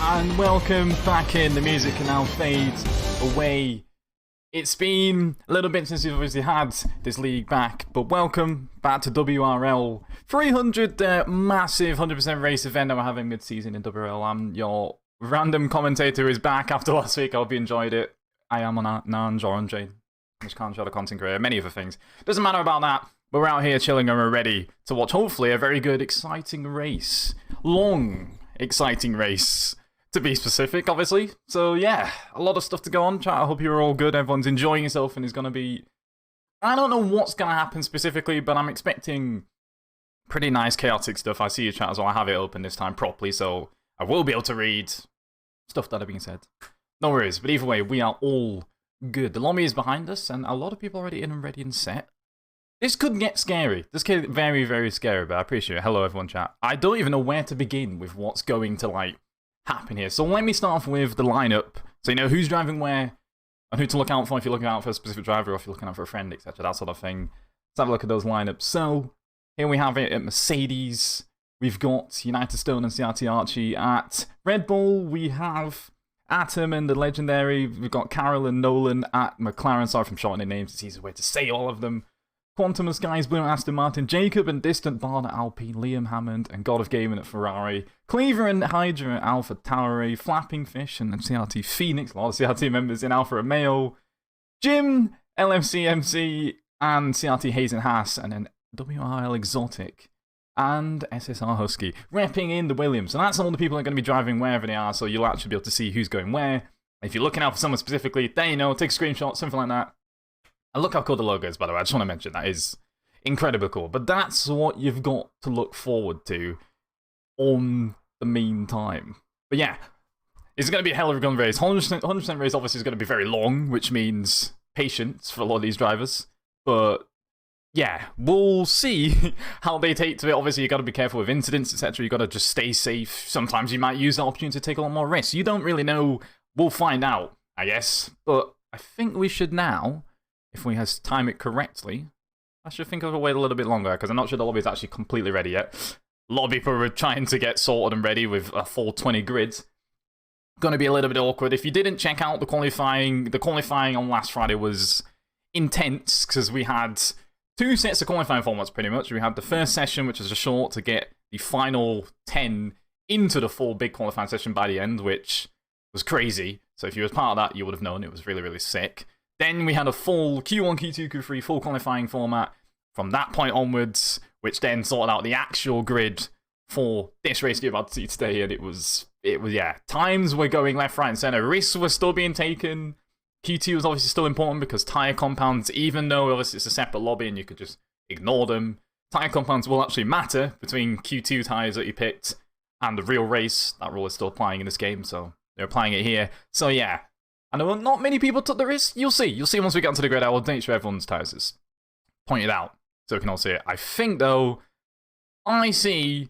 And welcome back in. The music can now fade away. It's been a little bit since we've obviously had this league back, but welcome back to WRL 300, massive 100% race event that we're having mid-season in WRL. I'm your random commentator who is back after last week. I hope you enjoyed it. I am on Nange or Nange. Just can't show the content creator, many other things. Doesn't matter about that, but we're out here chilling and we're ready to watch, hopefully, a very good, exciting race. Long, exciting race, to be specific, obviously. So, yeah, a lot of stuff to go on. Chat, I hope you're all good. Everyone's enjoying yourself and is going to be... I don't know what's going to happen specifically, but I'm expecting pretty nice, chaotic stuff. I see your chat as well. I have it open this time properly, so I will be able to read stuff that are being said. No worries, but either way, we are all good. The lobby is behind us, and a lot of people already in and ready and set. This could get scary. This could get very, very scary, but I appreciate it. Hello, everyone, chat. I don't even know where to begin with what's going to, like, happen here. So let me start off with the lineup, so you know who's driving where and who to look out for if you're looking out for a specific driver or if you're looking out for a friend, etc. That sort of thing. Let's have a look at those lineups. So here we have it at Mercedes. We've got United Stone and CRT Archie. At Red Bull, we have Atom and the Legendary. We've got Carol and Nolan at McLaren. Sorry if I'm shortening names, it's easier way to say all of them. Quantum of Skies, Blue and Aston Martin, Jacob and Distant Bard at Alpine, Liam Hammond and God of Gaming at Ferrari, Cleaver and Hydra at Alpha Tauri, Flapping Fish and CRT Phoenix, a lot of CRT members in Alpha Romeo, Jim, LFC MC and CRT Hayes and Haas, and then WRL Exotic and SSR Husky, repping in the Williams. And that's all the people that are going to be driving wherever they are, so you'll actually be able to see who's going where. If you're looking out for someone specifically, there you know, take a screenshot, something like that. And look how cool the logo is, by the way. I just want to mention that is incredibly cool. But that's what you've got to look forward to on the meantime. But yeah, it's going to be a hell of a gun race. 100% race obviously is going to be very long, which means patience for a lot of these drivers. But yeah, we'll see how they take to it. Obviously, you've got to be careful with incidents, etc. You've got to just stay safe. Sometimes you might use that opportunity to take a lot more risks. You don't really know. We'll find out, I guess. But I think we should now... If we has time it correctly, I should think of a wait a little bit longer, because I'm not sure the lobby is actually completely ready yet. A lot of people are trying to get sorted and ready with a full 20 grids. Going to be a little bit awkward. If you didn't check out the qualifying on last Friday was intense, because we had two sets of qualifying formats pretty much. We had the first session, which was a short to get the final 10 into the full big qualifying session by the end, which was crazy. So if you were part of that, you would have known it was really, really sick. Then we had a full Q1, Q2, Q3, full qualifying format from that point onwards, which then sorted out the actual grid for this race you're about to see today. And it was, yeah, times were going left, right, and center. Risks were still being taken. Q2 was obviously still important because tyre compounds, even though obviously it's a separate lobby and you could just ignore them, tyre compounds will actually matter between Q2 tyres that you picked and the real race. That rule is still applying in this game, so they're applying it here. So yeah. I know not many people took the risk. You'll see. You'll see once we get onto the grid. I will make sure everyone's tyres is pointed out so we can all see it. I think, though, I see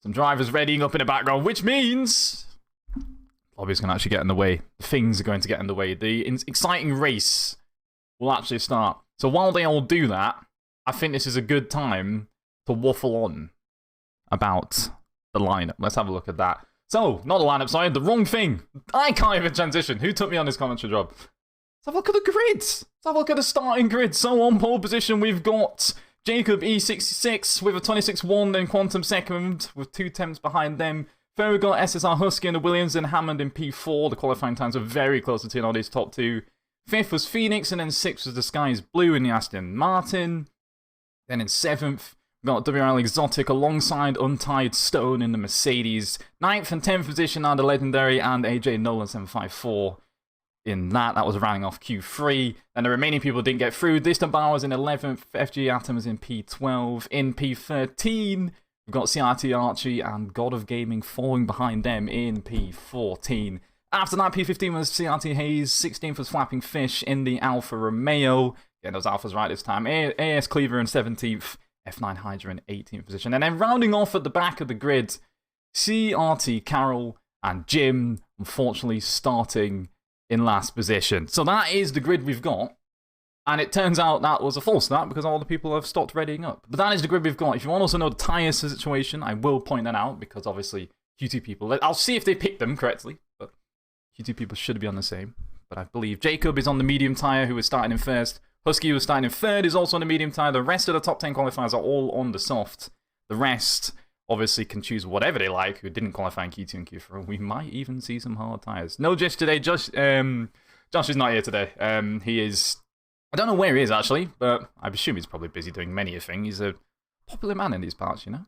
some drivers readying up in the background, which means lobby's going to actually get in the way. Things are going to get in the way. The exciting race will actually start. So while they all do that, I think this is a good time to waffle on about the lineup. Let's have a look at that. So, not the lineup, sorry, the wrong thing. I can't even transition. Who took me on this commentary job? Let's have a look at the grids. Let's have a look at the starting grid. So, on pole position, we've got Jacob E66 with a 26-1, then Quantum second with 2 temps behind them. Then we've got SSR Husky and the Williams and Hammond in P4. The qualifying times are very close to on these top two. 5th was Phoenix, and then 6th was the Skies Blue in the Aston Martin. Then in 7th, we've got WRL Exotic alongside Untied Stone in the Mercedes. 9th and 10th position are the Legendary and AJ Nolan 754 in that. That was rounding off Q3. And the remaining people didn't get through. Distant Bowers in 11th. FG Atoms in P12. In P13, we've got CRT Archie and God of Gaming falling behind them in P14. After that, P15 was CRT Hayes. 16th was Flapping Fish in the Alfa Romeo. Yeah, those Alphas right this time. AS Cleaver in 17th. F9 Hydra in 18th position. And then rounding off at the back of the grid, CRT Carol and Jim, unfortunately, starting in last position. So that is the grid we've got. And it turns out that was a false start because all the people have stopped readying up. But that is the grid we've got. If you want to also know the tyre situation, I will point that out because obviously Q2 people. I'll see if they picked them correctly, but Q2 people should be on the same. But I believe Jacob is on the medium tyre, who is starting in first. Husky, who is starting in third, is also on the medium tyre. The rest of the top 10 qualifiers are all on the soft. The rest obviously can choose whatever they like, who didn't qualify in Q2 and Q4. We might even see some hard tyres. No Josh today. Josh is not here today. He is... I don't know where he is, actually, but I assume he's probably busy doing many a thing. He's a popular man in these parts, you know?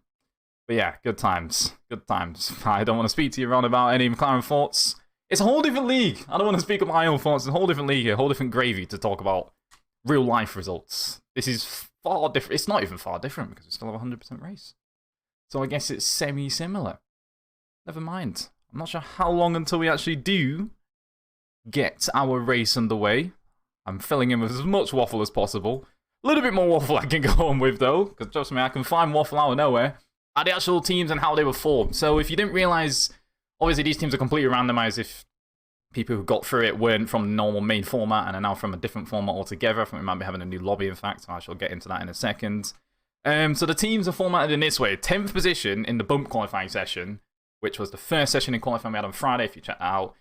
But yeah, good times. Good times. I don't want to speak to you, Ron, about any McLaren thoughts. It's a whole different league. I don't want to speak of my own thoughts. It's a whole different league here, a whole different gravy to talk about real-life results. This is far different. It's not even far different because we still have a 100% race. So I guess it's semi-similar. Never mind. I'm not sure how long until we actually do get our race underway. I'm filling in with as much waffle as possible. A little bit more waffle I can go on with, though, because trust me, I can find waffle out of nowhere. Are the actual teams and how they were formed. So if you didn't realise, obviously these teams are completely randomised if people who got through it weren't from the normal main format and are now from a different format altogether. I think we might be having a new lobby, in fact, so I shall get into that in a second. So the teams are formatted in this way. 10th position in the bump qualifying session, which was the first session in qualifying we had on Friday, if you check that out,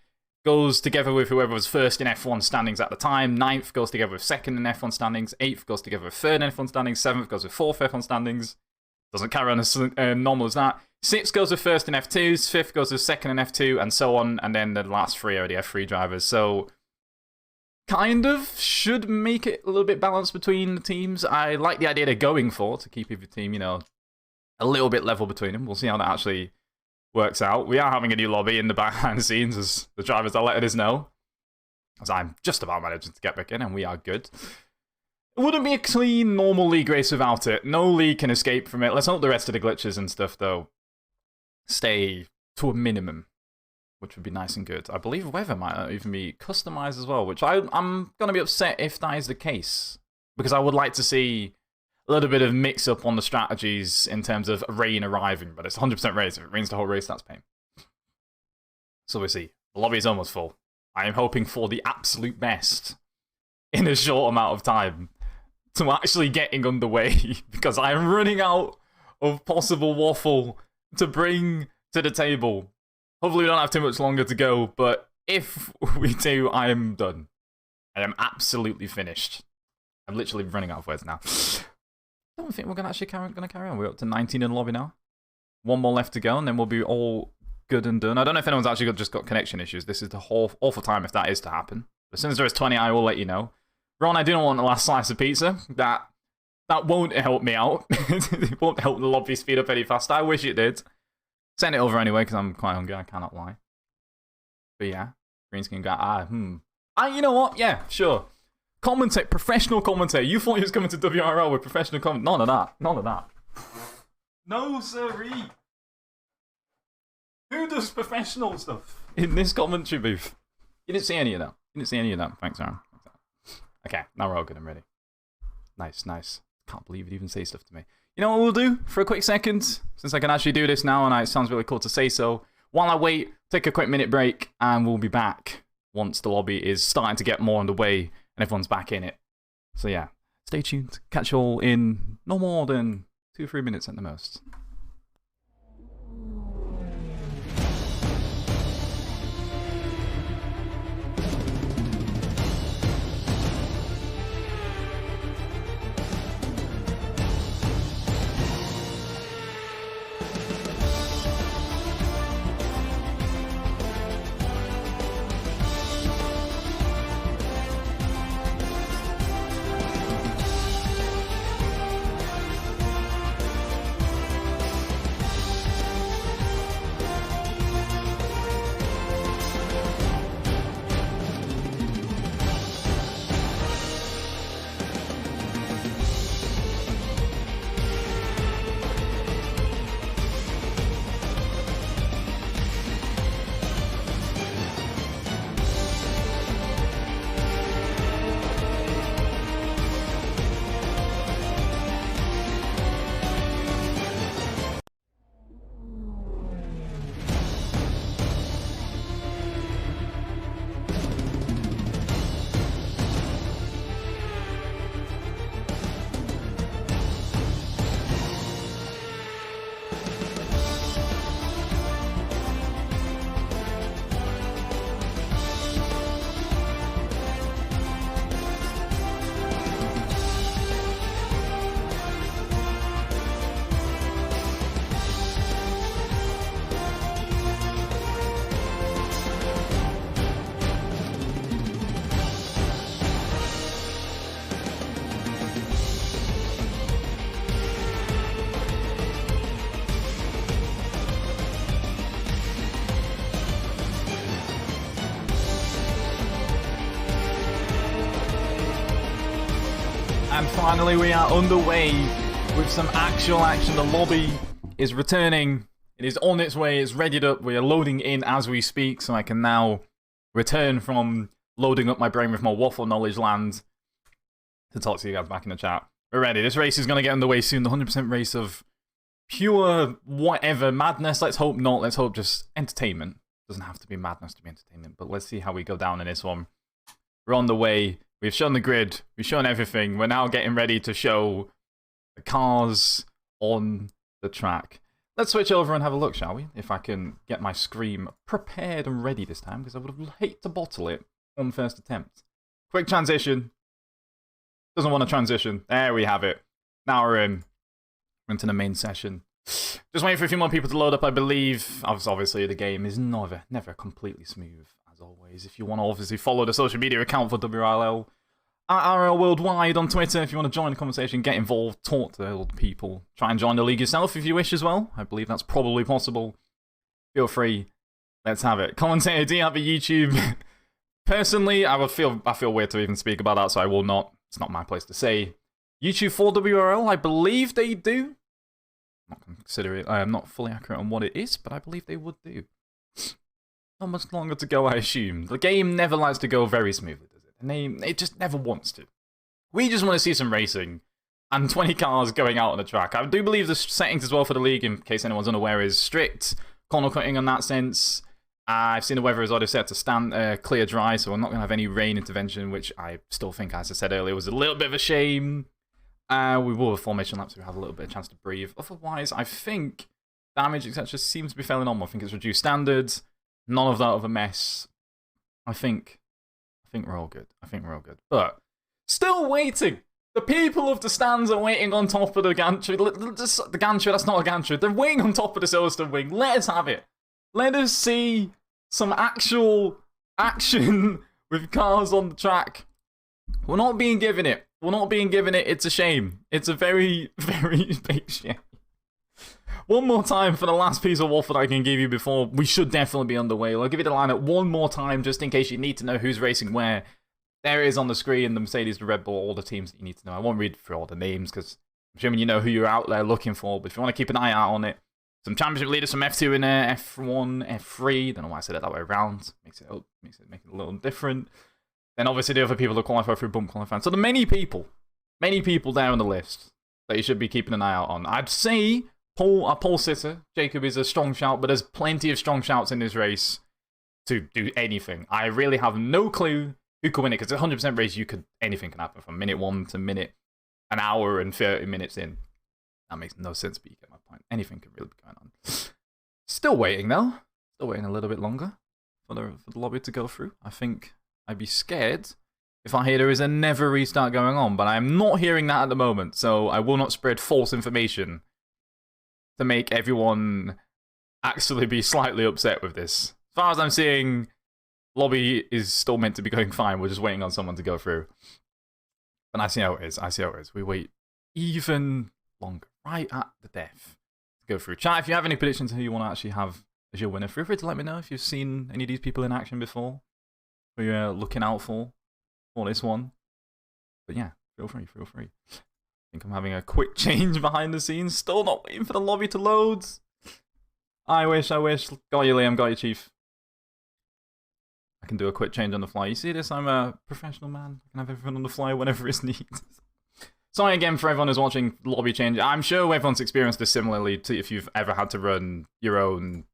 goes together with whoever was first in F1 standings at the time. 9th goes together with second in F1 standings. 8th goes together with third in F1 standings. 7th goes with fourth F1 standings. Doesn't carry on as normal as that. 6th goes with first in F2s. 5th goes with second in F2, and so on. And then the last 3 are the F3 drivers. So, kind of should make it a little bit balanced between the teams. I like the idea they're going for, to keep every team, you know, a little bit level between them. We'll see how that actually works out. We are having a new lobby in the behind the scenes, as the drivers are letting us know. As I'm just about managing to get back in, and we are good. It wouldn't be a clean, normal league race without it. No league can escape from it. Let's hope the rest of the glitches and stuff, though, stay to a minimum, which would be nice and good. I believe weather might even be customized as well, which I'm going to be upset if that is the case, because I would like to see a little bit of mix-up on the strategies in terms of rain arriving, but it's 100% rain. If it rains the whole race, that's pain. So we'll see. The lobby is almost full. I am hoping for the absolute best in a short amount of time to actually getting underway, because I am running out of possible waffle to bring to the table. Hopefully we don't have too much longer to go, but if we do, I am done. I am absolutely finished. I'm literally running out of words now. I don't think we're gonna carry on. We're up to 19 in the lobby now. One more left to go, and then we'll be all good and done. I don't know if anyone's actually just got connection issues. This is the awful time if that is to happen. As soon as there is 20, I will let you know. Ron, I do not want the last slice of pizza. That won't help me out. It won't help the lobby speed up any faster. I wish it did. Send it over anyway, because I'm quite hungry. I cannot lie. But yeah, green screen guy. You know what? Yeah, sure. Commentate, professional commentator. You thought you was coming to WRL with professional comment? None of that. None of that. No, sirree. Who does professional stuff in this commentary booth? You didn't see any of that. You didn't see any of that. Thanks, Aaron. Okay, now we're all good and ready. Nice, nice. Can't believe you'd even say stuff to me. You know what we'll do for a quick second? Since I can actually do this now, and it sounds really cool to say so. While I wait, take a quick minute break, and we'll be back once the lobby is starting to get more underway and everyone's back in it. So yeah, stay tuned. Catch you all in no more than 2 or 3 minutes at the most. And finally we are underway with some actual action. The lobby is returning. It is on its way. It's readied up. We are loading in as we speak, so I can now return from loading up my brain with more waffle knowledge land to talk to you guys back in the chat. We're ready. This race is going to get underway soon. The 100% race of pure whatever madness. Let's hope not. Let's hope just entertainment. Doesn't have to be madness to be entertainment, but let's see how we go down in this one. We're on the way. We've shown the grid. We've shown everything. We're now getting ready to show the cars on the track. Let's switch over and have a look, shall we? If I can get my screen prepared and ready this time, because I would have hate to bottle it on first attempt. Quick transition. Doesn't want to transition. There we have it. Now we're in. We're into the main session. Just waiting for a few more people to load up, I believe. Obviously, the game is never completely smooth, as always. If you want to obviously follow the social media account for WRL, at RL Worldwide on Twitter, if you want to join the conversation, get involved, talk to old people. Try and join the league yourself if you wish as well. I believe that's probably possible. Feel free. Let's have it. Commentator, do you have a YouTube? Personally, I feel weird to even speak about that, so I will not. It's not my place to say. YouTube for WRL, I believe they do. I am not fully accurate on what it is, but I believe they would do. Not much longer to go, I assume. The game never likes to go very smoothly, does it? And it just never wants to. We just want to see some racing and 20 cars going out on the track. I do believe the settings as well for the league, in case anyone's unaware, is strict corner cutting in that sense. I've seen the weather is already set to clear dry, so we're not going to have any rain intervention, which I still think, as I said earlier, was a little bit of a shame. We will have formation laps, so we have a little bit of chance to breathe. Otherwise, I think damage, etc. seems to be failing on. I think it's reduced standards. None of that of a mess. I think we're all good. But still waiting. The people of the stands are waiting on top of the gantry. The gantry, that's not a gantry. They're waiting on top of the Silverstone wing. Let us have it. Let us see some actual action with cars on the track. We're not being given it. It's a shame. It's a very, very big shame. One more time for the last piece of waffle I can give you before we should definitely be underway. I'll give you the lineup one more time just in case you need to know who's racing where. There it is on the screen, the Mercedes, the Red Bull, all the teams that you need to know. I won't read through all the names because I'm assuming you know who you're out there looking for, but if you want to keep an eye out on it, some championship leaders from F2 in there, F1, F3. Don't know why I said it that way around. Makes it a little different. Then obviously the other people that qualify through bump qualifying. So the many people there on the list that you should be keeping an eye out on. I'd say a pole sitter, Jacob, is a strong shout, but there's plenty of strong shouts in this race to do anything. I really have no clue who could win it, because it's a 100% race. Anything can happen from minute 1 to an hour and 30 minutes in. That makes no sense, but you get my point. Anything could really be going on. Still waiting, though. Still waiting a little bit longer for the lobby to go through. I think I'd be scared if I hear there is a never restart going on, but I'm not hearing that at the moment, so I will not spread false information to make everyone actually be slightly upset with this. As far as I'm seeing, lobby is still meant to be going fine. We're just waiting on someone to go through. But I see how it is. We wait even longer, right at the death, to go through. Chat, if you have any predictions who you want to actually have as your winner, feel free to let me know if you've seen any of these people in action before, who you're looking out for this one. But yeah, feel free. I think I'm having a quick change behind the scenes. Still not waiting for the lobby to load. I wish. Got you, Liam. Got you, Chief. I can do a quick change on the fly. You see this? I'm a professional man. I can have everything on the fly whenever it's needed. Sorry again for everyone who's watching lobby change. I'm sure everyone's experienced this similarly to if you've ever had to run your own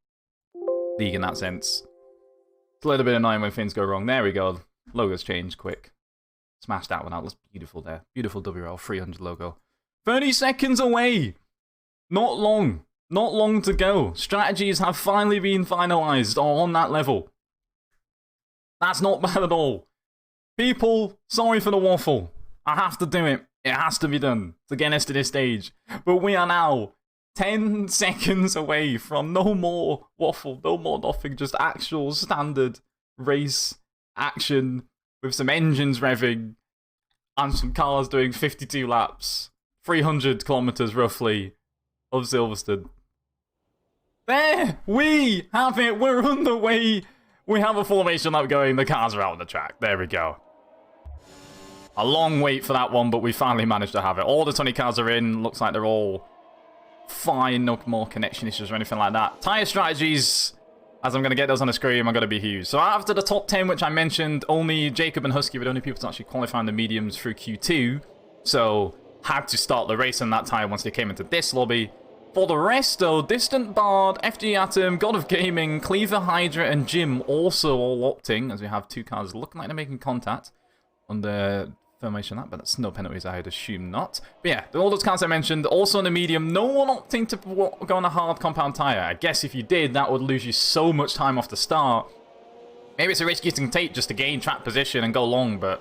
league in that sense. It's a little bit annoying when things go wrong. There we go. Logo's changed quick. Smash that one out. Looks beautiful there. Beautiful WRL 300 logo. 30 seconds away. Not long to go. Strategies have finally been finalized on that level. That's not bad at all. People, sorry for the waffle. I have to do it. It has to be done to get us to this stage. But we are now 10 seconds away from no more waffle, no more nothing, just actual standard race action with some engines revving and some cars doing 52 laps, 300 kilometers roughly of Silverstone. There we have it. We're on the way. We have a formation lap going. The cars are out on the track. There we go. A long wait for that one, but we finally managed to have it. All the 20 cars are in. Looks like they're all fine. No more connection issues or anything like that. Tyre strategies, as I'm going to get those on the screen, are going to be huge. So after the top 10, which I mentioned, only Jacob and Husky were the only people to actually qualify in the mediums through Q2. So had to start the race on that tyre once they came into this lobby. For the rest, though, Distant Bard, FG Atom, God of Gaming, Cleaver, Hydra, and Jim also all opting, as we have 2 cars looking like they're making contact on the formation that, but that's no penalties, I'd assume not. But yeah, all those cars I mentioned, also in the medium, no one opting to go on a hard compound tyre. I guess if you did, that would lose you so much time off the start. Maybe it's a risk you can take just to gain track position and go long, but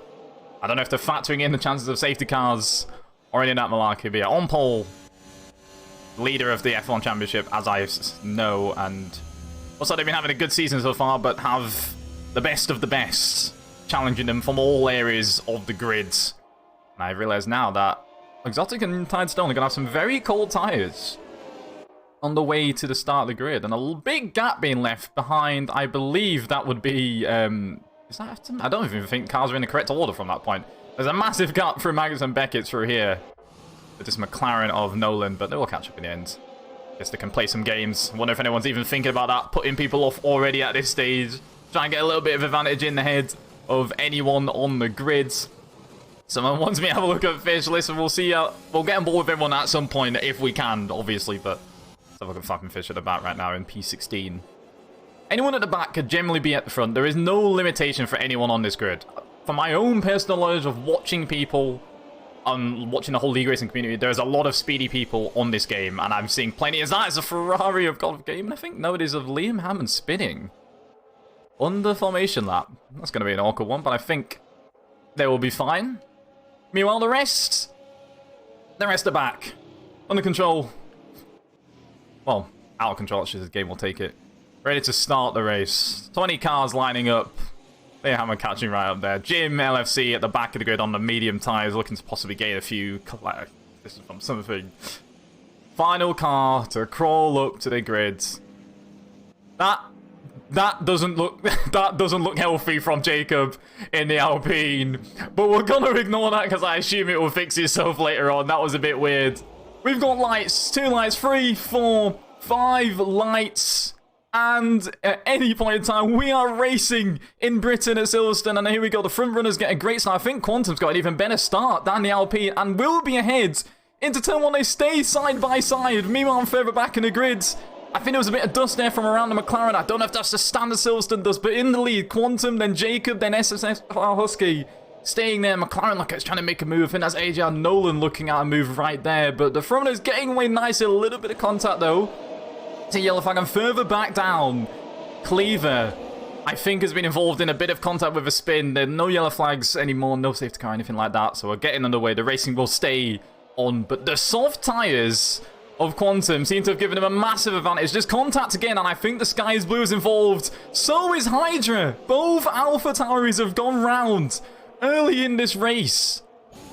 I don't know if they're factoring in the chances of safety cars or any of that malarkey. But yeah, on pole, leader of the F1 Championship, as I know, and also they've been having a good season so far, but have the best of the best challenging them from all areas of the grids. And I realise now that Exotic and Tidestone are going to have some very cold tyres on the way to the start of the grid, and a big gap being left behind. I believe that would be, is that Afton? I don't even think cars are in the correct order from that point. There's a massive gap through Magnus and Beckett through here. With this McLaren of Nolan, but they will catch up in the end. Guess they can play some games. Wonder if anyone's even thinking about that, putting people off already at this stage. Try and get a little bit of advantage in the head of anyone on the grids. Someone wants me to have a look at Fish. Listen, we'll see. We'll get on board with everyone at some point if we can, obviously, but let's have a look at fucking Fish at the back right now in P16. Anyone at the back could generally be at the front. There is no limitation for anyone on this grid. From my own personal knowledge of watching people, watching the whole league racing community, there's a lot of speedy people on this game, and I'm seeing plenty. Is that is a Ferrari of God of Game? And I think nowadays of Liam Hammond spinning on the formation lap. That's going to be an awkward one, but I think they will be fine. Meanwhile, the rest are back under control. Well, out of control. Actually, the game will take it. Ready to start the race. 20 cars lining up. Liam Hammond catching right up there. Jim LFC at the back of the grid on the medium tyres, looking to possibly gain a few. This is from something. Final car to crawl up to the grid. That doesn't look healthy from Jacob in the Alpine, but we're gonna ignore that because I assume it will fix itself later on. That was a bit weird. We've got lights, 2 lights, 3, 4, 5 lights. And at any point in time, we are racing in Britain at Silverstone. And here we go. The front runners get a great start. I think Quantum's got an even better start than the Alpine and will be ahead into turn 1. They stay side by side. Meanwhile, I'm further back in the grids. I think there was a bit of dust there from around the McLaren. I don't know if that's the standard Silverstone dust, but in the lead, Quantum, then Jacob, then SSS Husky staying there. McLaren like it's trying to make a move. I think that's AJ Nolan looking at a move right there. But the front runners getting away nicely. A little bit of contact though. To yellow flag, and further back down, Cleaver, I think, has been involved in a bit of contact with a spin. There are no yellow flags anymore, no safety car, anything like that, so we're getting underway. The racing will stay on, but the soft tyres of Quantum seem to have given him a massive advantage. There's contact again, and I think the Sky is Blue is involved. So is Hydra. Both Alpha Tauris have gone round early in this race.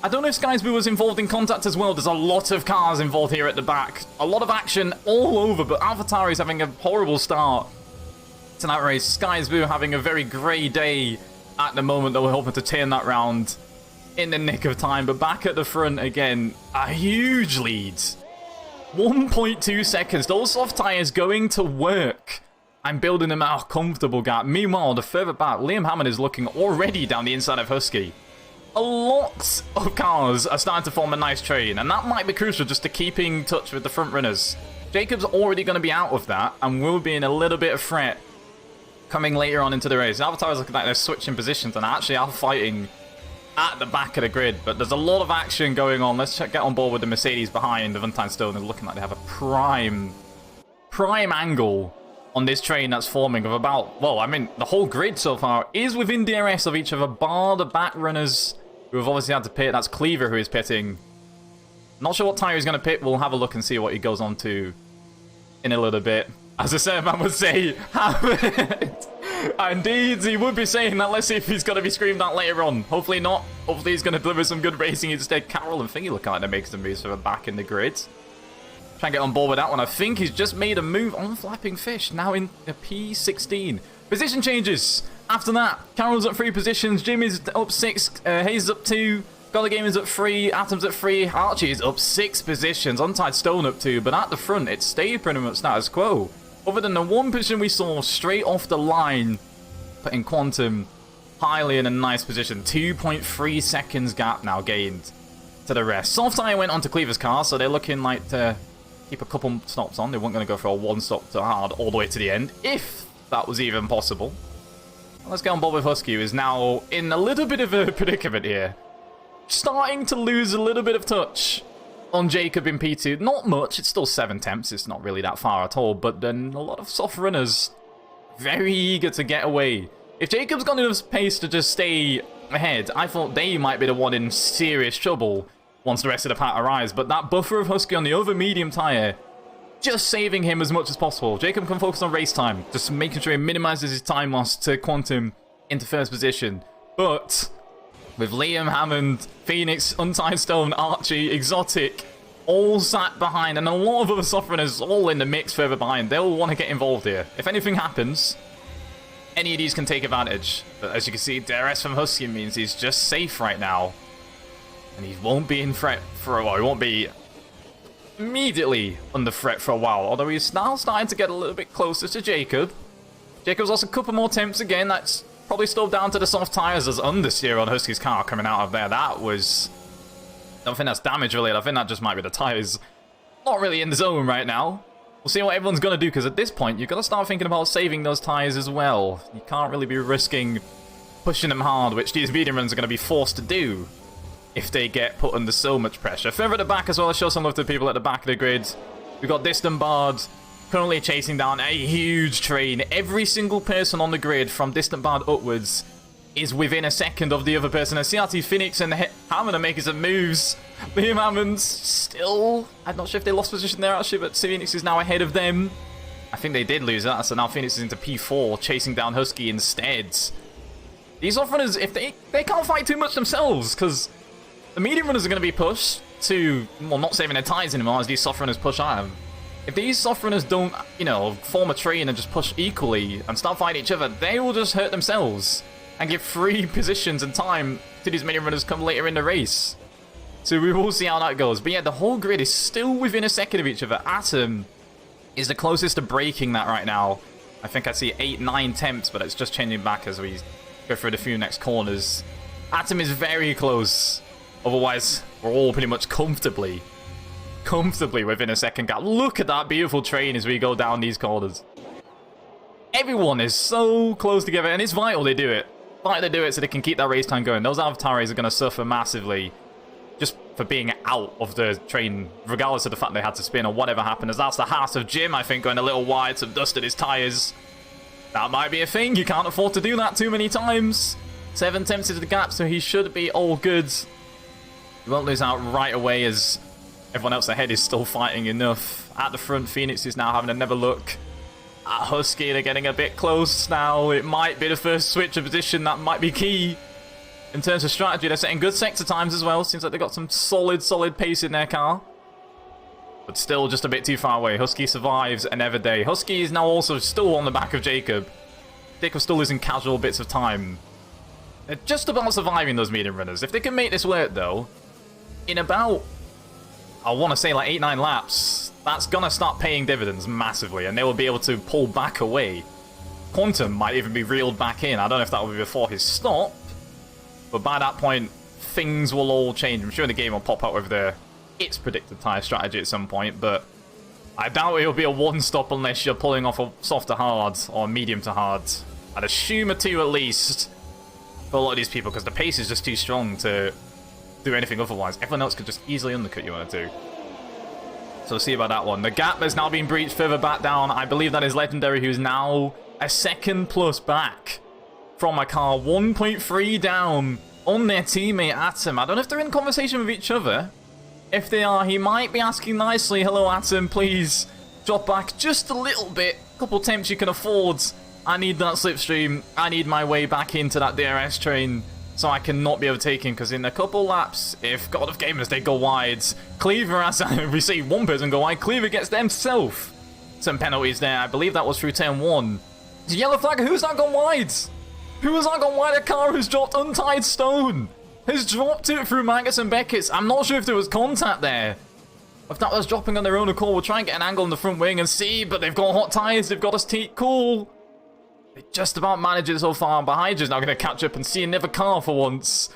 I don't know if Sky's Blue was involved in contact as well. There's a lot of cars involved here at the back. A lot of action all over, but AlphaTauri is having a horrible start to that race. Sky's Blue having a very grey day at the moment, though we're hoping to turn that round in the nick of time. But back at the front again, a huge lead. 1.2 seconds. Those soft tyres going to work. I'm building them out a comfortable gap. Meanwhile, the further back, Liam Hammond is looking already down the inside of Husky. A lot of cars are starting to form a nice train, and that might be crucial just to keeping in touch with the front runners. Jacob's already going to be out of that, and will be in a little bit of threat coming later on into the race. AlphaTauri's looking like they're switching positions and actually are fighting at the back of the grid, but there's a lot of action going on. Let's get on board with the Mercedes behind. The Valentine Stone is looking like they have a prime angle on this train that's forming of about, well, I mean, the whole grid so far is within DRS of each other, bar the back runners who have obviously had to pit. That's Cleaver who is pitting. Not sure what tyre he's going to pit. We'll have a look and see what he goes on to in a little bit. As a certain man would say, have it. Indeed, he would be saying that. Let's see if he's going to be screamed at later on. Hopefully not. Hopefully he's going to deliver some good racing instead. Carroll and Thingy look like they're making some moves for the back in the grid. Try and get on board with that one. I think he's just made a move on Flapping Fish. Now in a P16. Position changes. After that, Carroll's up 3 positions. Jim is up 6. Hayes is up 2. Scholar Gaming's up 3, Atom's at 3, Archie is up 6 positions, Untied Stone up 2, but at the front it stayed pretty much status quo. Other than the one position we saw straight off the line, putting Quantum highly in a nice position. 2.3 seconds gap now gained to the rest. Soft Tire went onto Cleaver's car, so they're looking like to keep a couple stops on. They weren't going to go for a one stop to hard all the way to the end, if that was even possible. Let's get on board with Husky, who is now in a little bit of a predicament here. Starting to lose a little bit of touch on Jacob in P2. Not much, it's still 7 temps, it's not really that far at all, but then a lot of soft runners very eager to get away. If Jacob's got enough pace to just stay ahead, I thought they might be the one in serious trouble once the rest of the pack arrives, but that buffer of Husky on the other medium tyre, just saving him as much as possible. Jacob can focus on race time, just making sure he minimises his time loss to Quantum into first position. But with Liam, Hammond, Phoenix, Untied Stone, Archie, Exotic, all sat behind, and a lot of other soft runners all in the mix further behind, they'll want to get involved here. If anything happens, any of these can take advantage. But as you can see, DRS from Husky means he's just safe right now. And he won't be in threat for a while. He won't be immediately under threat for a while. Although he's now starting to get a little bit closer to Jacob. Jacob's lost a couple more attempts again. That's probably still down to the soft tyres as understeer on Husky's car coming out of there. That was... I don't think that's damage related. I think that just might be the tyres not really in the zone right now. We'll see what everyone's going to do, because at this point, you've got to start thinking about saving those tyres as well. You can't really be risking pushing them hard, which these medium runs are going to be forced to do if they get put under so much pressure. Further at the back as well, I'll show some love to the people at the back of the grid. We've got Distant Bard currently chasing down a huge train. Every single person on the grid from Distant Bard upwards is within a second of the other person. And CRT Phoenix and Hammond are making some moves. Liam Hammond's still... I'm not sure if they lost position there actually, but Phoenix is now ahead of them. I think they did lose that, so now Phoenix is into P4, chasing down Husky instead. These off-runners, if they can't fight too much themselves, because the medium runners are going to be pushed to, well, not saving their tyres anymore as these soft runners push at them. If these soft runners don't, you know, form a train and just push equally and start fighting each other, they will just hurt themselves and give free positions and time to these medium runners come later in the race. So we will see how that goes. But yeah, the whole grid is still within a second of each other. Atom is the closest to breaking that right now. I think I see 8, 9 temps, but it's just changing back as we go through the few next corners. Atom is very close. Otherwise, we're all pretty much comfortably within a second gap. Look at that beautiful train as we go down these corners. Everyone is so close together, and it's vital they do it. Vital they do it so they can keep that race time going. Those Avataris are going to suffer massively just for being out of the train, regardless of the fact they had to spin or whatever happened. As that's the Heart of Jim, I think, going a little wide, some dust at his tyres. That might be a thing. You can't afford to do that too many times. 7 attempts into the gap, so he should be all good. He won't lose out right away as everyone else ahead is still fighting enough. At the front, Phoenix is now having another look at Husky. They're getting a bit close now. It might be the first switch of position that might be key in terms of strategy. They're setting good sector times as well. Seems like they've got some solid pace in their car. But still just a bit too far away. Husky survives another day. Husky is now also still on the back of Jacob. Jacob's still losing casual bits of time. They're just about surviving those medium runners. If they can make this work though, in about, I want to say like 8, 9 laps, that's going to start paying dividends massively, and they will be able to pull back away. Quantum might even be reeled back in. I don't know if that will be before his stop, but by that point, things will all change. I'm sure the game will pop out with its predicted tyre strategy at some point, but I doubt it'll be a one stop unless you're pulling off a soft to hard or medium to hard. I'd assume a 2 at least for a lot of these people, because the pace is just too strong to do anything otherwise. Everyone else could just easily undercut you on a 2. So we'll see about that one. The gap has now been breached further back down. I believe that is Legendary, who's now a second plus back from a car. 1.3 down on their teammate Atom. I don't know if they're in conversation with each other. If they are, he might be asking nicely, hello Atom, please drop back just a little bit. A couple attempts you can afford. I need that slipstream. I need my way back into that DRS train, so I cannot be overtaken, because in a couple laps, if God of Gamers, they go wide, Cleaver, as we see one person go wide, Cleaver gets themselves some penalties there. I believe that was through turn 1. It's a yellow flag. Who's not gone wide? Who has not gone wide? A car who's dropped Untied Stone. has dropped it through Magnus and Beckett's. I'm not sure if there was contact there. If that was dropping on their own accord, we'll try and get an angle on the front wing and see, but they've got hot tyres, they've got us cool. They just about manage it so far, but Hydra's now going to catch up and see another car for once.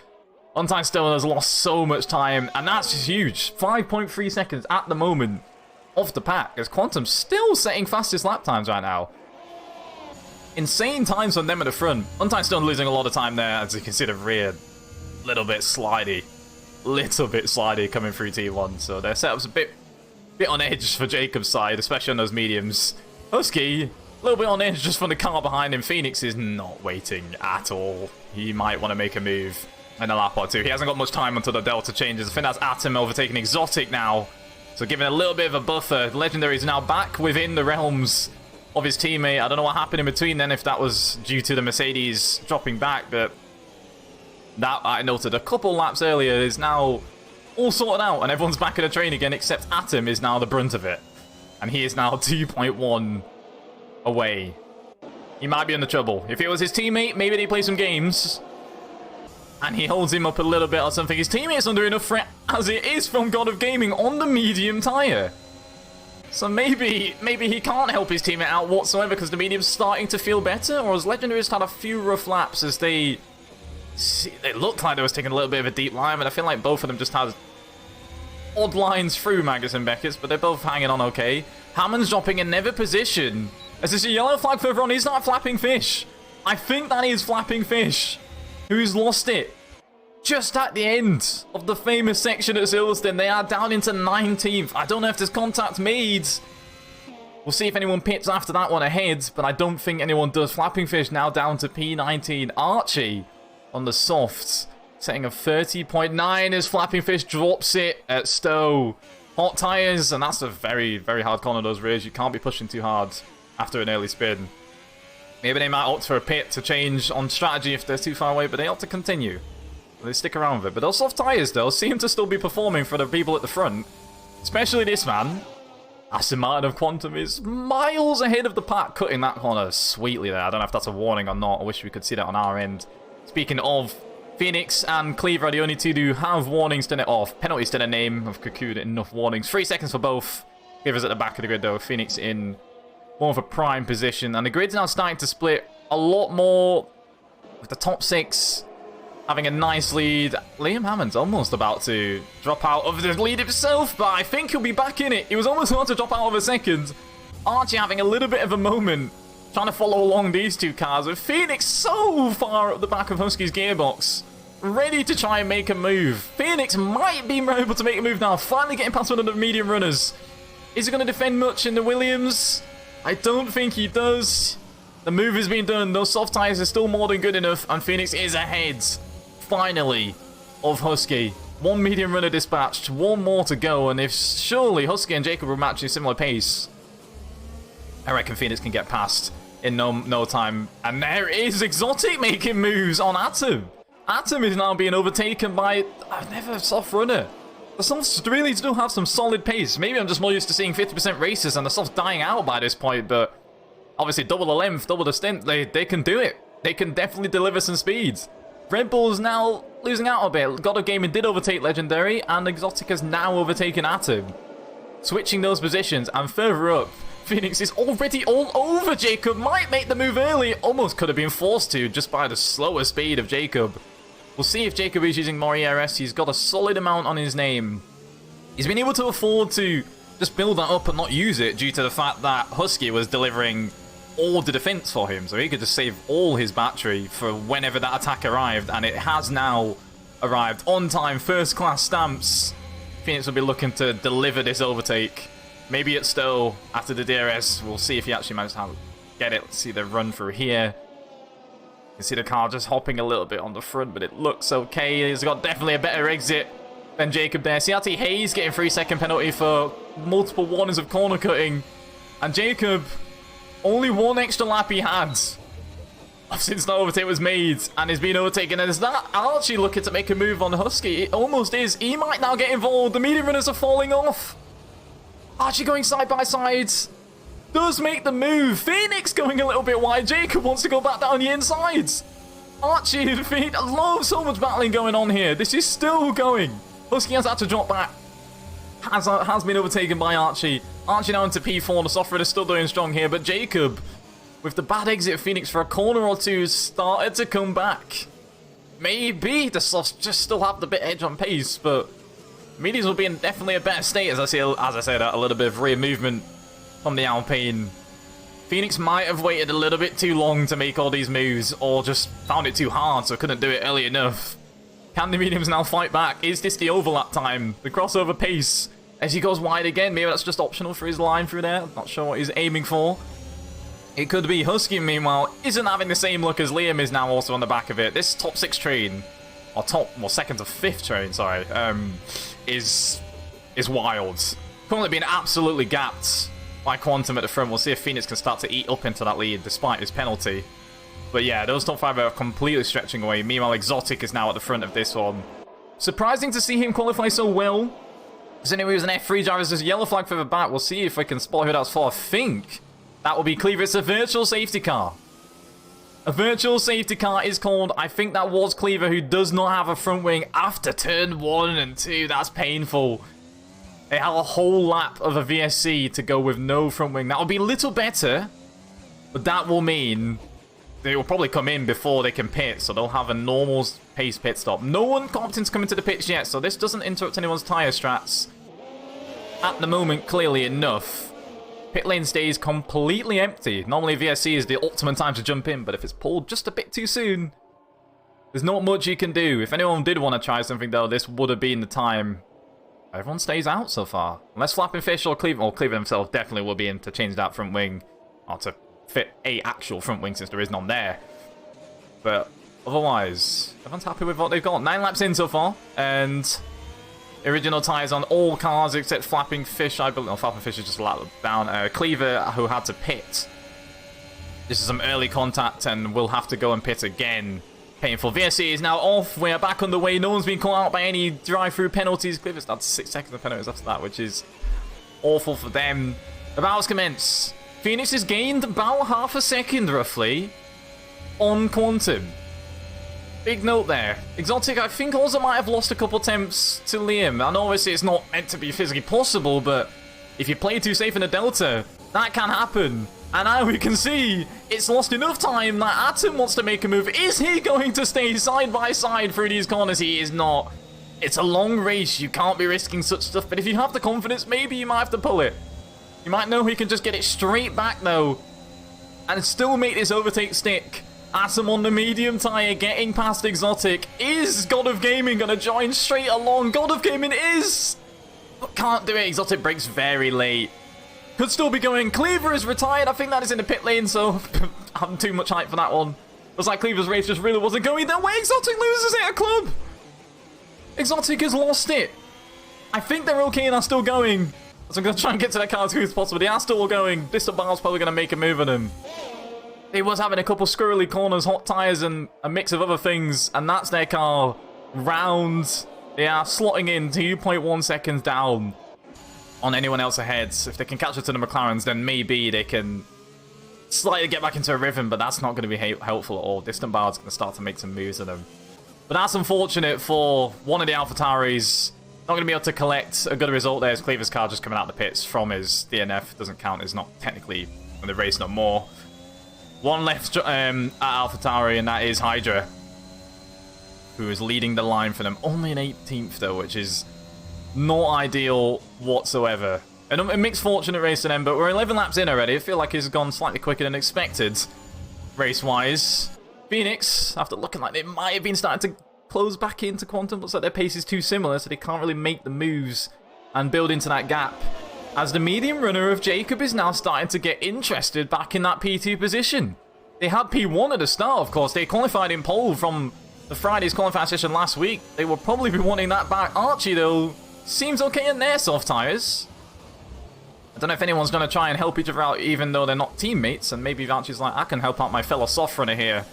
Untied Stone has lost so much time, and that's just huge. 5.3 seconds at the moment off the pack, as Quantum's still setting fastest lap times right now. Insane times on them at the front. Untied Stone losing a lot of time there, as you can see the rear. Little bit slidey coming through T1, so their setup's a bit on edge for Jacob's side, especially on those mediums. Husky, a little bit on edge just from the car behind him. Phoenix is not waiting at all. He might want to make a move in a lap or two. He hasn't got much time until the Delta changes. I think that's Atom overtaking Exotic now, so giving a little bit of a buffer. Legendary is now back within the realms of his teammate. I don't know what happened in between then, if that was due to the Mercedes dropping back, but that I noted a couple laps earlier is now all sorted out, and everyone's back in the train again, except Atom is now the brunt of it. And he is now 2.1 away. He might be under trouble. If it was his teammate, maybe they play some games, and he holds him up a little bit or something. His teammate's under enough threat as it is from God of Gaming on the medium tyre. So maybe he can't help his teammate out whatsoever because the medium's starting to feel better, or has Legendary just had a few rough laps as they looked like they was taking a little bit of a deep line, and I feel like both of them just had odd lines through Magnus and Beckett's, but they're both hanging on okay. Hammond's dropping another position. As there's a yellow flag further on, is that Flapping Fish? I think that is Flapping Fish, who's lost it. Just at the end of the famous section at Silverstone, they are down into 19th. I don't know if there's contact made. We'll see if anyone pits after that one ahead, but I don't think anyone does. Flapping Fish now down to P19. Archie on the softs, setting a 30.9 as Flapping Fish drops it at Stowe. Hot tyres, and that's a very, very hard corner, those rears. You can't be pushing too hard after an early spin. Maybe they might opt for a pit to change on strategy if they're too far away, but they ought to continue. They stick around with it. But those soft tyres, though, seem to still be performing for the people at the front. Especially this man. Aston Martin of Quantum is miles ahead of the pack, cutting that corner sweetly there. I don't know if that's a warning or not. I wish we could see that on our end. Speaking of, Phoenix and Cleaver are the only two who have warnings to net off. Penalties to the name of Cocoon, enough warnings. 3 seconds for both. Cleaver's at the back of the grid, though. Phoenix in more of a prime position. And the grid's now starting to split a lot more, with the top 6 having a nice lead. Liam Hammond's almost about to drop out of the lead himself, but I think he'll be back in it. He was almost about to drop out of a second. Archie having a little bit of a moment, trying to follow along these two cars, with Phoenix so far up the back of Husky's gearbox, ready to try and make a move. Phoenix might be able to make a move now, finally getting past one of the medium runners. Is he going to defend much in the Williams? I don't think he does. The move has been done. Those soft tyres are still more than good enough, and Phoenix is ahead, finally, of Husky. One medium runner dispatched, one more to go, and if surely Husky and Jacob will match a similar pace, I reckon Phoenix can get past in no time. And there is Exotic making moves on Atom. Atom is now being overtaken by a soft runner. The softs really still have some solid pace. Maybe I'm just more used to seeing 50% races and the softs dying out by this point, but obviously double the length, double the stint, they can do it. They can definitely deliver some speeds. Red Bull's now losing out a bit. God of Gaming did overtake Legendary, and Exotic has now overtaken Atom. Switching those positions, and further up, Phoenix is already all over Jacob. Might make the move early. Almost could have been forced to, just by the slower speed of Jacob. We'll see if Jacob is using more ERS. He's got a solid amount on his name. He's been able to afford to just build that up and not use it due to the fact that Husky was delivering all the defense for him, so he could just save all his battery for whenever that attack arrived, and it has now arrived on time. First class stamps. Phoenix will be looking to deliver this overtake. Maybe at Stowe after the DRS. We'll see if he actually managed to get it. Let's see the run through here. You can see the car just hopping a little bit on the front, but it looks okay. He's got definitely a better exit than Jacob there. CRT Hayes getting 3-second penalty for multiple warnings of corner cutting, and Jacob, only one extra lap he had since the overtake was made, and is being overtaken. And is that Archie looking to make a move on Husky? It almost is. He might now get involved. The medium runners are falling off. Archie going side by side. Does make the move. Phoenix going a little bit wide. Jacob wants to go back down the inside. Archie defeat. I love so much battling going on here. This is still going. Husky has had to drop back. Has been overtaken by Archie. Archie now into P4. The Software is still doing strong here, but Jacob, with the bad exit of Phoenix for a corner or two, started to come back. Maybe the Softs just still have the bit edge on pace, but Medias will be in definitely a better state as I said, a little bit of rear movement from the Alpine. Phoenix might have waited a little bit too long to make all these moves, or just found it too hard, so couldn't do it early enough. Can the mediums now fight back? Is this the overlap time? The crossover pace as he goes wide again. Maybe that's just optional for his line through there. Not sure what he's aiming for. It could be. Husky, meanwhile, isn't having the same look as Liam is now also on the back of it. This top 6 train, or second to 5th train, sorry, is wild. Currently being absolutely gapped by Quantum at the front. We'll see if Phoenix can start to eat up into that lead despite his penalty. But yeah, those top 5 are completely stretching away. Meanwhile, Exotic is now at the front of this one. Surprising to see him qualify so well. Because anyway, he was an F3 driver. There's a yellow flag for the back. We'll see if we can spot who that's for. I think that will be Cleaver. It's a virtual safety car. A virtual safety car is called. I think that was Cleaver, who does not have a front wing after turn 1 and 2. That's painful. They have a whole lap of a VSC to go with no front wing. That will be a little better, but that will mean they will probably come in before they can pit, so they'll have a normal pace pit stop. No one opting to come into the pits yet, so this doesn't interrupt anyone's tyre strats. At the moment, clearly enough. Pit lane stays completely empty. Normally VSC is the ultimate time to jump in, but if it's pulled just a bit too soon, there's not much you can do. If anyone did want to try something though, this would have been the time. Everyone stays out so far. Unless Flapping Fish or Cleaver, well, Cleaver himself definitely will be in to change that front wing, or to fit a actual front wing since there is none there. But otherwise, everyone's happy with what they've got. 9 laps in so far, and original tyres on all cars except Flapping Fish, I believe. No, Flapping Fish is just a lap down. Cleaver, who had to pit. This is some early contact, and will have to go and pit again. Painful. VSC is now off. We are back on the way. No one's been caught out by any drive-through penalties. Cleaver's had 6 seconds of penalties after that, which is awful for them. The battles commence. Phoenix has gained about half a second, roughly, on Quantum. Big note there. Exotic, I think, also might have lost a couple attempts to Liam. And obviously it's not meant to be physically possible, but if you play too safe in a Delta, that can happen. And now we can see it's lost enough time that Atom wants to make a move. Is he going to stay side by side through these corners? He is not. It's a long race. You can't be risking such stuff. But if you have the confidence, maybe you might have to pull it. You might know he can just get it straight back, though, and still make this overtake stick. Atom on the medium tyre, getting past Exotic. Is God of Gaming going to join straight along? God of Gaming is, but can't do it. Exotic breaks very late. Could still be going. Cleaver is retired. I think that is in the pit lane, so I'm too much hype for that one. Looks like Cleaver's race just really wasn't going their way. Exotic loses it at club. Exotic has lost it. I think they're okay and are still going. So I'm going to try and get to their car as quick as possible. They are still going. Distant Bar's probably going to make a move on him. He was having a couple squirrely corners, hot tyres, and a mix of other things, and that's their car. Round. They are slotting in 2.1 seconds down on anyone else ahead. If they can catch up to the McLarens, then maybe they can slightly get back into a rhythm, but that's not going to be helpful at all. Distant Bar's going to start to make some moves on them. But that's unfortunate for one of the AlphaTauris. Not going to be able to collect a good result there as Cleaver's car just coming out of the pits from his DNF. Doesn't count. It's not technically in the race no more. One left at AlphaTauri, and that is Hydra, who is leading the line for them. Only an 18th, though, which is not ideal whatsoever. A mixed fortunate race to them, but we're 11 laps in already. I feel like it's gone slightly quicker than expected, race-wise. Phoenix, after looking like they might have been starting to close back into Quantum, looks like their pace is too similar, so they can't really make the moves and build into that gap. As the medium runner of Jacob is now starting to get interested back in that P2 position. They had P1 at the start, of course. They qualified in pole from the Friday's qualifying session last week. They will probably be wanting that back. Archie, though, seems okay in their soft tyres. I don't know if anyone's going to try and help each other out, even though they're not teammates. And maybe Archie's like, I can help out my fellow soft runner here.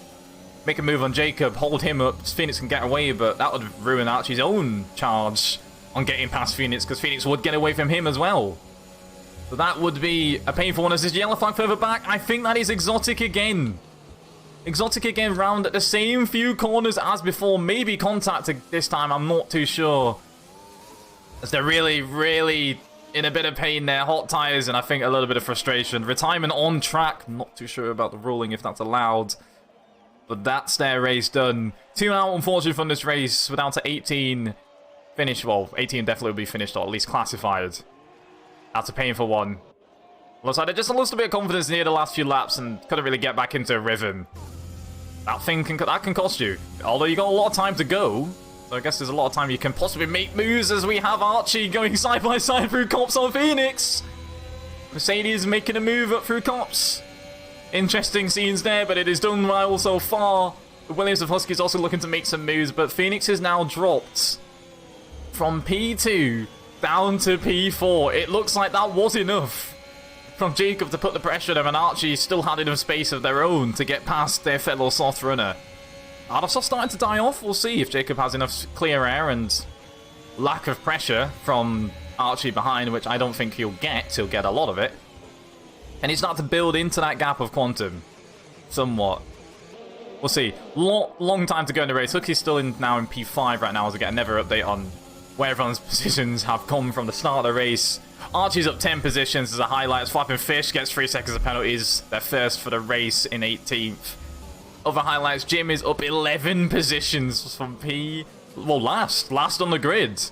Make a move on Jacob, hold him up. Phoenix can get away, but that would ruin Archie's own charge on getting past Phoenix, because Phoenix would get away from him as well. So that would be a painful one as his yellow flag further back. I think that is Exotic again. Exotic again round at the same few corners as before. Maybe contact this time, I'm not too sure. As they're really, really in a bit of pain there. Hot tires and I think a little bit of frustration. Retirement on track. Not too sure about the ruling if that's allowed. But that's their race done. 2 out, unfortunately, from this race. We're down to 18 finish. Well, 18 definitely will be finished, or at least classified. That's a painful one. Looks like they just lost a bit of confidence near the last few laps and couldn't really get back into a rhythm. That can cost you. Although you got a lot of time to go. So I guess there's a lot of time you can possibly make moves, as we have Archie going side by side through Cops on Phoenix. Mercedes making a move up through Cops. Interesting scenes there, but it is done well so far. The Williams of Husky is also looking to make some moves, but Phoenix is now dropped from P2 down to P4. It looks like that was enough from Jacob to put the pressure on them, and Archie still had enough space of their own to get past their fellow soft runner. Ardosoft starting to die off. We'll see if Jacob has enough clear air and lack of pressure from Archie behind, which I don't think he'll get. He'll get a lot of it. And he's starting to build into that gap of quantum somewhat. We'll see. Long time to go in the race. Hookie's still now in P5 right now as we get another update on where everyone's positions have come from the start of the race. Archie's up 10 positions as a highlight. Flapping Fish gets 3 seconds of penalties. They're first for the race in 18th. Other highlights, Jim is up 11 positions from last on the grid.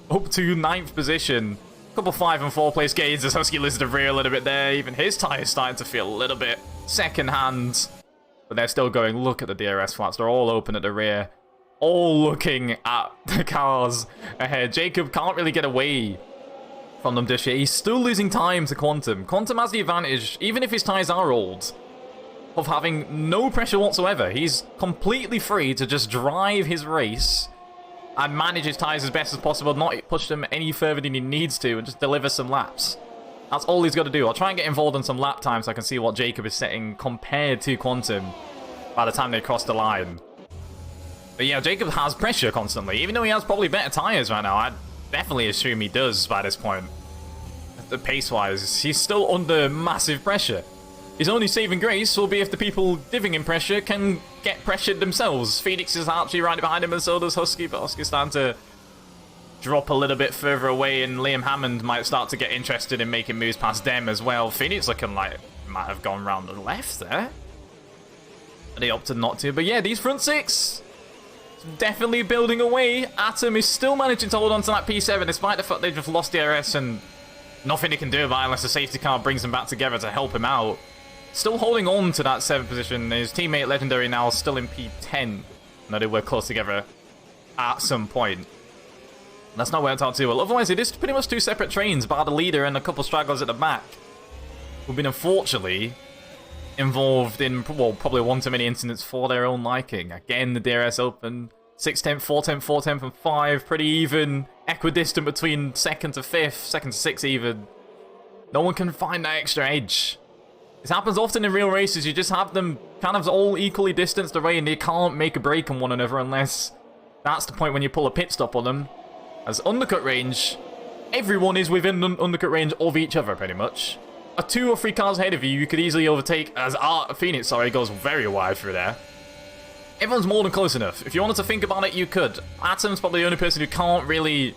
Up to 9th position. Couple 5 and 4 place gains as Husky loses the rear a little bit there. Even his tyres starting to feel a little bit second hand. But they're still going, look at the DRS flats. They're all open at the rear. All looking at the cars ahead. Jacob can't really get away from them just yet. He's still losing time to Quantum. Quantum has the advantage, even if his tyres are old, of having no pressure whatsoever. He's completely free to just drive his race and manage his tyres as best as possible, not push them any further than he needs to, and just deliver some laps. That's all he's got to do. I'll try and get involved in some lap time so I can see what Jacob is setting compared to Quantum by the time they cross the line. But yeah, Jacob has pressure constantly, even though he has probably better tyres right now. I definitely assume he does by this point. The pace-wise, he's still under massive pressure. His only saving grace will be if the people giving him pressure can get pressured themselves. Phoenix is actually right behind him, and so does Husky, but Husky's starting to drop a little bit further away, and Liam Hammond might start to get interested in making moves past them as well. Phoenix looking like might have gone round the left there. But they opted not to. But yeah, these front six definitely building away. Atom is still managing to hold on to that P7, despite the fact they've just lost DRS and nothing he can do about it unless the safety car brings them back together to help him out. Still holding on to that 7th position. His teammate Legendary now still in P10. No, they were close together at some point. That's not worked out too well. Otherwise, it is pretty much 2 separate trains, bar the leader and a couple stragglers at the back, who've been unfortunately involved in, well, probably one too many incidents for their own liking. Again, the DRS open. 6th, 10th, 4th, 10th, 4th, 10th, and 5. Pretty even. Equidistant between 2nd to 5th, 2nd to 6th even. No one can find that extra edge. This happens often in real races. You just have them kind of all equally distanced away and they can't make a break on one another unless that's the point when you pull a pit stop on them. As undercut range, everyone is within undercut range of each other pretty much. A 2 or 3 cars ahead of you, you could easily overtake as Phoenix, goes very wide through there. Everyone's more than close enough. If you wanted to think about it, you could. Atom's probably the only person who can't really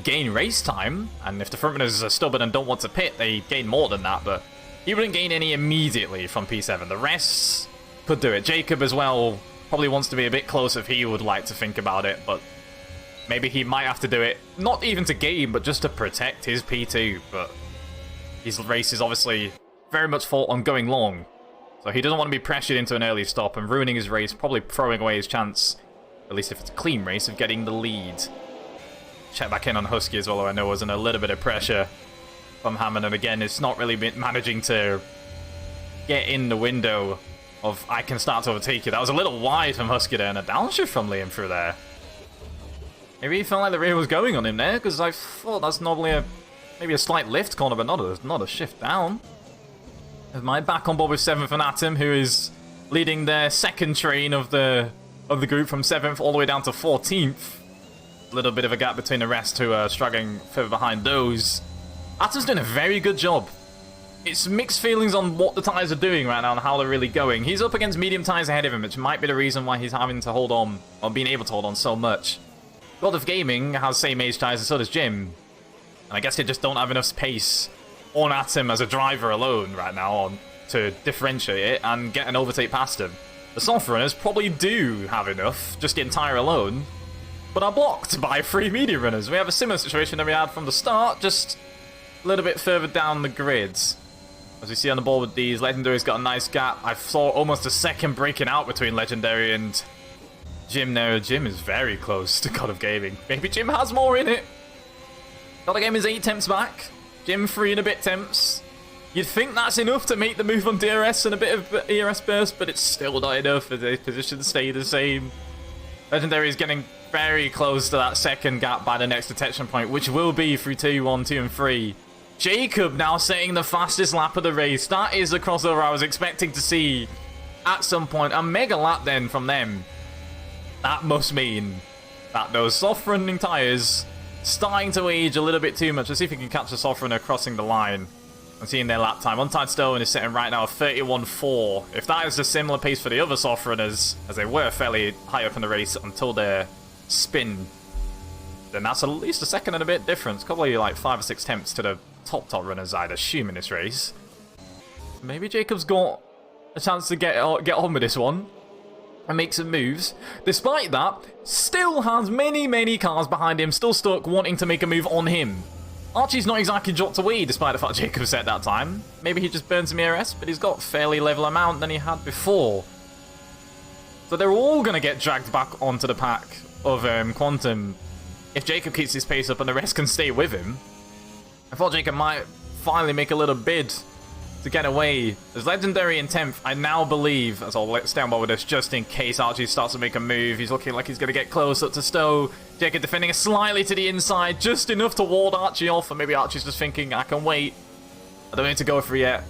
gain race time, and if the front runners are stubborn and don't want to pit, they gain more than that, but he wouldn't gain any immediately from P7. The rest could do it. Jacob as well probably wants to be a bit close if he would like to think about it, but maybe he might have to do it, not even to gain, but just to protect his P2, but his race is obviously very much fought on going long. So he doesn't want to be pressured into an early stop and ruining his race, probably throwing away his chance, at least if it's a clean race, of getting the lead. Check back in on Husky as well, I know was in a little bit of pressure from Hammond, and again, it's not really been managing to get in the window of I can start to overtake you. That was a little wide from Husky there, and a downshift from Liam through there. Maybe he felt like the rear was going on him there, because I thought that's normally maybe a slight lift corner, but not a shift down. With my back on board with 7th and Atom, who is leading their second train of the group from 7th all the way down to 14th. A little bit of a gap between the rest who are struggling further behind those. Atom's doing a very good job it's mixed feelings on what the tyres are doing right now and how they're really going. He's up against medium tyres ahead of him, which might be the reason why he's having to hold on, or being able to hold on so much. God of Gaming has same age tyres, and so does Jim. And I guess they just don't have enough pace on at him as a driver alone right now to differentiate it and get an overtake past him. The soft runners probably do have enough, just in tyre alone, but are blocked by 3 medium runners. We have a similar situation that we had from the start, just a little bit further down the grids. As we see on the board with these, Legendary's got a nice gap. I saw almost a second breaking out between Legendary and Jim there. Jim is very close to God of Gaming. Maybe Jim has more in it. God of Gaming is 8 temps back. Jim 3 and a bit temps. You'd think that's enough to make the move on DRS and a bit of ERS burst, but it's still not enough for the positions stay the same. Legendary is getting very close to that second gap by the next detection point, which will be through 2, 1, 2, and 3. Jacob now setting the fastest lap of the race. That is the crossover I was expecting to see at some point. A mega lap then from them. That must mean that those soft running tyres starting to age a little bit too much. Let's see if we can catch the soft runner crossing the line. I'm seeing their lap time. Untied Stone is sitting right now at 31.4. If that is a similar pace for the other soft runners, as they were fairly high up in the race until their spin, then that's at least a second and a bit difference. Probably like 5 or 6 temps to the top runners, I'd assume, in this race. Maybe Jacob's got a chance to get on with this one and make some moves. Despite that, still has many cars behind him, still stuck wanting to make a move on him. Archie's not exactly dropped away despite the fact Jacob set that time. Maybe he just burned some ERS, but he's got fairly level amount than he had before. So they're all going to get dragged back onto the pack of Quantum if Jacob keeps his pace up and the rest can stay with him. I thought Jacob might finally make a little bid to get away. There's Legendary in 10th. I now believe, as I'll stand by with this just in case Archie starts to make a move. He's looking like he's going to get close up to Stowe. Jacob defending slightly to the inside, just enough to ward Archie off. And maybe Archie's just thinking, I can wait. I don't need to go for it yet.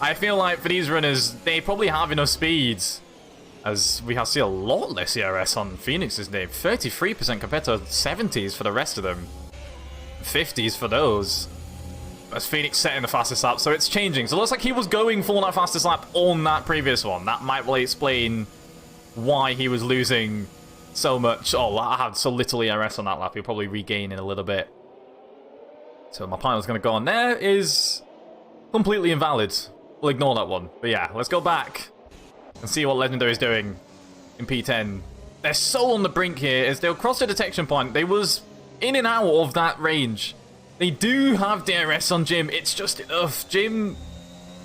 I feel like for these runners, they probably have enough speeds. As we have seen a lot less ERS on Phoenix's name. 33% compared to 70s for the rest of them. 50s for those. As Phoenix setting the fastest lap, so it's changing. So it looks like he was going for that fastest lap on that previous one. That might really explain why he was losing so much. Oh, I had so little ERS on that lap. He'll probably regain in a little bit. So my pilot's going to go on there is completely invalid. We'll ignore that one. But yeah, let's go back and see what Legendary is doing in P10. They're so on the brink here as they'll cross the detection point. They was in and out of that range. They do have DRS on Jim. It's just enough. Jim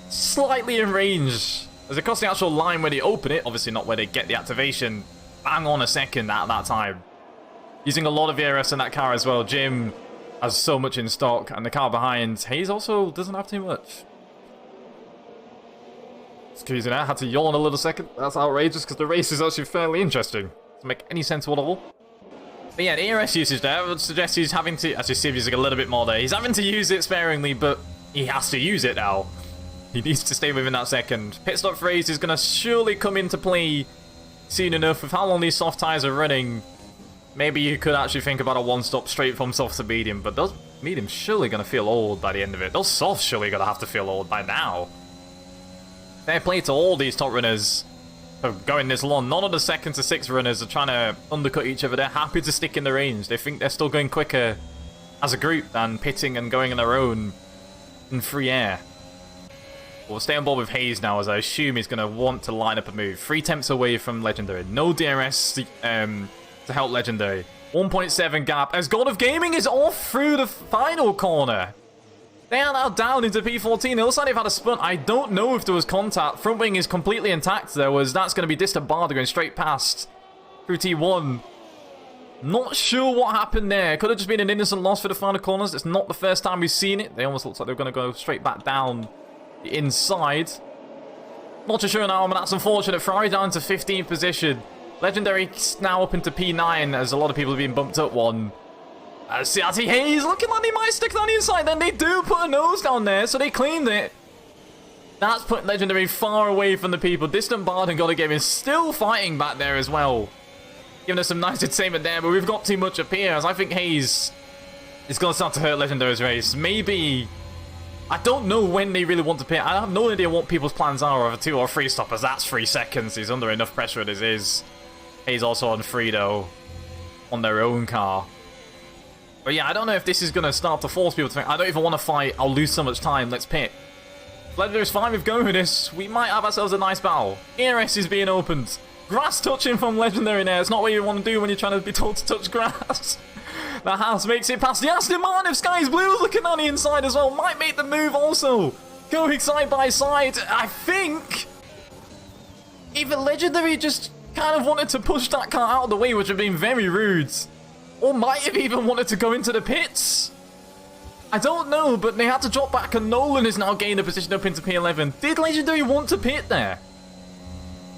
slightly in range. As they cross the actual line where they open it, obviously not where they get the activation, bang on a second at that time. Using a lot of DRS in that car as well. Jim has so much in stock, and the car behind, Hayes also doesn't have too much. Excuse me, I had to yawn a little second. That's outrageous because the race is actually fairly interesting. Doesn't make any sense at all. But yeah, the ERS usage there, I would suggest he's having to, as you see, he's like a little bit more there. He's having to use it sparingly, but he has to use it now. He needs to stay within that second. Pit stop phrase is going to surely come into play soon enough. With how long these soft tyres are running, maybe you could actually think about a one-stop straight from soft to medium, but those mediums surely going to feel old by the end of it. Those softs surely going to have to feel old by now. Fair play to all these top runners for going this long. None of the 2nd to 6th runners are trying to undercut each other. They're happy to stick in the range. They think they're still going quicker as a group than pitting and going on their own in free air. We'll stay on board with Hayes now, as I assume he's going to want to line up a move. 3 temps away from Legendary. No DRS to help Legendary. 1.7 gap as God of Gaming is off through the final corner. They are now down into P14. It looks like they've had a spun. I don't know if there was contact. Front wing is completely intact. That's going to be distant bar. They're going straight past through T1. Not sure what happened there. Could have just been an innocent loss for the final corners. It's not the first time we've seen it. They almost look like they're going to go straight back down the inside. Not too sure now, and that's unfortunate. Ferrari down to 15th position. Legendary now up into P9 as a lot of people have been bumped up one. CRT Hayes looking like they might stick it on the inside. Then they do put a nose down there, so they cleaned it. That's put Legendary far away from the people. Distant Bard and God of Gaming still fighting back there as well. Giving us some nice entertainment there, but we've got too much up here, as I think Hayes is going to start to hurt Legendary's race. Maybe I don't know when they really want to pit. I have no idea what people's plans are over 2 or 3 stoppers. That's 3 seconds. He's under enough pressure as is. He's also on 3 though, on their own car. But yeah, I don't know if this is going to start to force people to think, I don't even want to fight, I'll lose so much time, let's pit. Legendary's fine with going with this. We might have ourselves a nice battle. ERS is being opened. Grass touching from Legendary there. It's not what you want to do when you're trying to be told to touch grass. The house makes it past the Aston Martin of Sky's Blue. Looking on the inside as well. Might make the move also. Going side by side. I think even Legendary just kind of wanted to push that car out of the way, which would have been very rude. Or might have even wanted to go into the pits. I don't know, but they had to drop back, and Nolan is now gaining a position up into P11. Did Legendary want to pit there?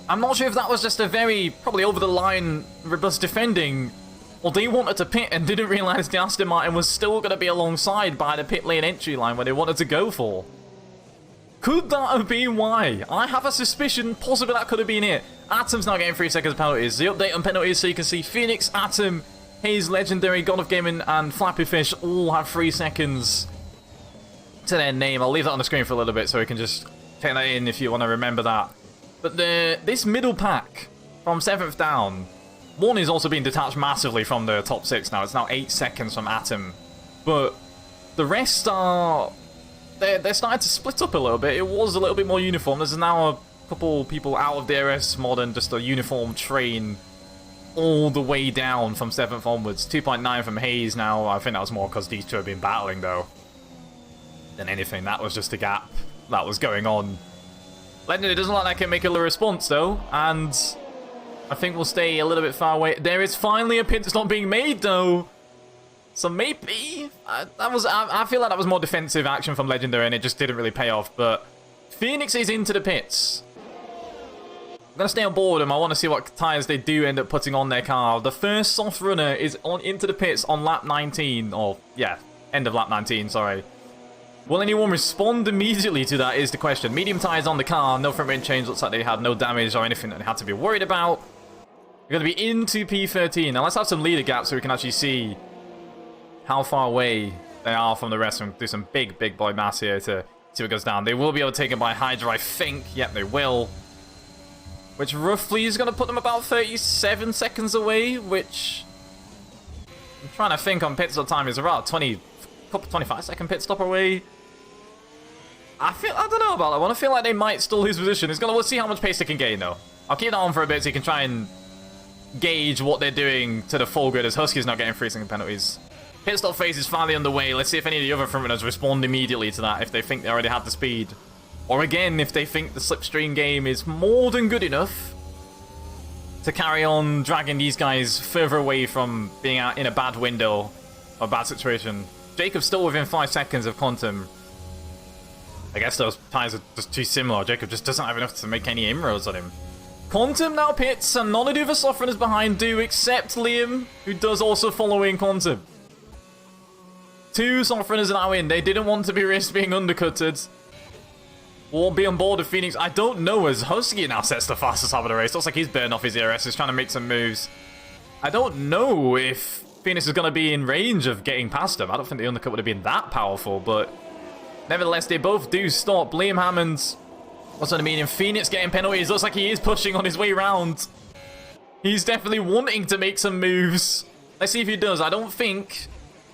I'm not sure if that was just a very, probably over-the-line, robust defending, or they wanted to pit and didn't realise the Aston Martin was still going to be alongside by the pit lane entry line where they wanted to go for. Could that have been why? I have a suspicion, possibly that could have been it. Atom's now getting 3 seconds penalties. The update on penalties, so you can see Phoenix, Atom, Hayes, Legendary, God of Gaming, and Flappy Fish all have 3 seconds to their name. I'll leave that on the screen for a little bit so you can just take that in if you want to remember that. But this middle pack from 7th down, one is also being detached massively from the top 6 now. It's now 8 seconds from Atom. But the rest are... They're starting to split up a little bit. It was a little bit more uniform. There's now a couple people out of DRS more than just a uniform train all the way down from 7th onwards. 2.9 from Hayes now. I think that was more because these two have been battling, though, than anything. That was just a gap that was going on. Legendary doesn't look like it make a response, though, and I think we'll stay a little bit far away. There is finally a pit stop being made, though. So maybe... I feel like that was more defensive action from Legendary, and it just didn't really pay off, but Phoenix is into the pits. I'm going to stay on board them. I want to see what tyres they do end up putting on their car. The first soft runner is on into the pits on lap 19. Or, yeah, end of lap 19, sorry. Will anyone respond immediately to that is the question. Medium tyres on the car. No front end change. Looks like they had no damage or anything that they had to be worried about. We're going to be into P13. Now, let's have some leader gaps so we can actually see how far away they are from the rest. And do some big boy mass here to see what goes down. They will be able to take it by Hydra, I think. Yep, they will. Which roughly is going to put them about 37 seconds away, which I'm trying to think on pit stop time is about 25 second pit stop away. I don't know about that one. I feel like they might still lose position. We'll see how much pace they can gain, though. I'll keep that on for a bit so you can try and gauge what they're doing to the full grid, as Husky's not getting 3 second penalties. Pit stop phase is finally underway. Let's see if any of the other frontrunners respond immediately to that, if they think they already have the speed. Or again, if they think the slipstream game is more than good enough to carry on dragging these guys further away from being out in a bad window or bad situation. Jacob's still within 5 seconds of Quantum. I guess those tyres are just too similar. Jacob just doesn't have enough to make any inroads on him. Quantum now pits, and none of the other soft runners behind do, except Liam, who does also follow in Quantum. 2 soft runners are now in. They didn't want to be risked being undercutted. Won't be on board with Phoenix. I don't know, as Husky now sets the fastest half of the race. Looks like he's burned off his ERS. He's trying to make some moves. I don't know if Phoenix is going to be in range of getting past him. I don't think the undercut would have been that powerful, but nevertheless, they both do stop. Liam Hammond, what's on the medium? Phoenix getting penalties. Looks like he is pushing on his way round. He's definitely wanting to make some moves. Let's see if he does. I don't think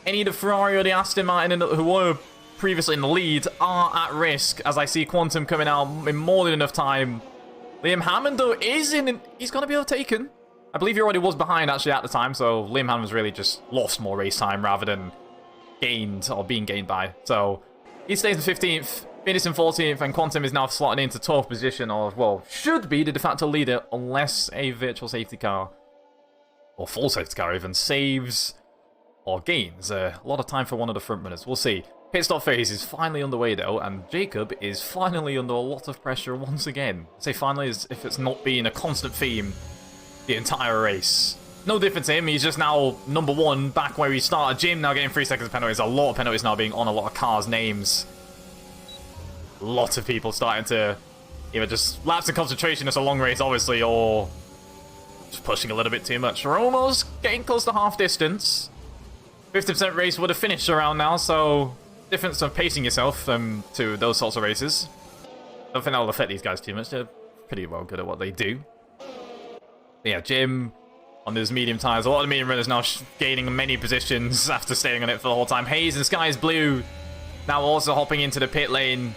any of the Ferrari or the Aston Martin who were previously in the lead are at risk, as I see Quantum coming out in more than enough time. Liam Hammond, though, is in... He's going to be overtaken. I believe he already was behind, actually, at the time, so Liam Hammond's really just lost more race time rather than gained, or being gained by. So he stays in 15th, Phoenix in 14th, and Quantum is now slotting into 12th position, or, well, should be the de facto leader, unless a virtual safety car, or full safety car even, saves or gains a lot of time for one of the front runners. We'll see. Pit stop phase is finally underway, though, and Jacob is finally under a lot of pressure once again. I say finally as if it's not been a constant theme the entire race. No difference to him, he's just now number 1 back where he started. Jim now getting 3 seconds penalties. A lot of penalties now being on a lot of cars' names. A lot of people starting to either just lapse in concentration. It's a long race, obviously, or just pushing a little bit too much. We're almost getting close to half distance. 50% race would have finished around now, so difference of pacing yourself to those sorts of races. I don't think that'll affect these guys too much. They're pretty well good at what they do. But yeah, Jim on those medium tyres. A lot of the medium runners now gaining many positions after staying on it for the whole time. Hayes and Sky's Blue now also hopping into the pit lane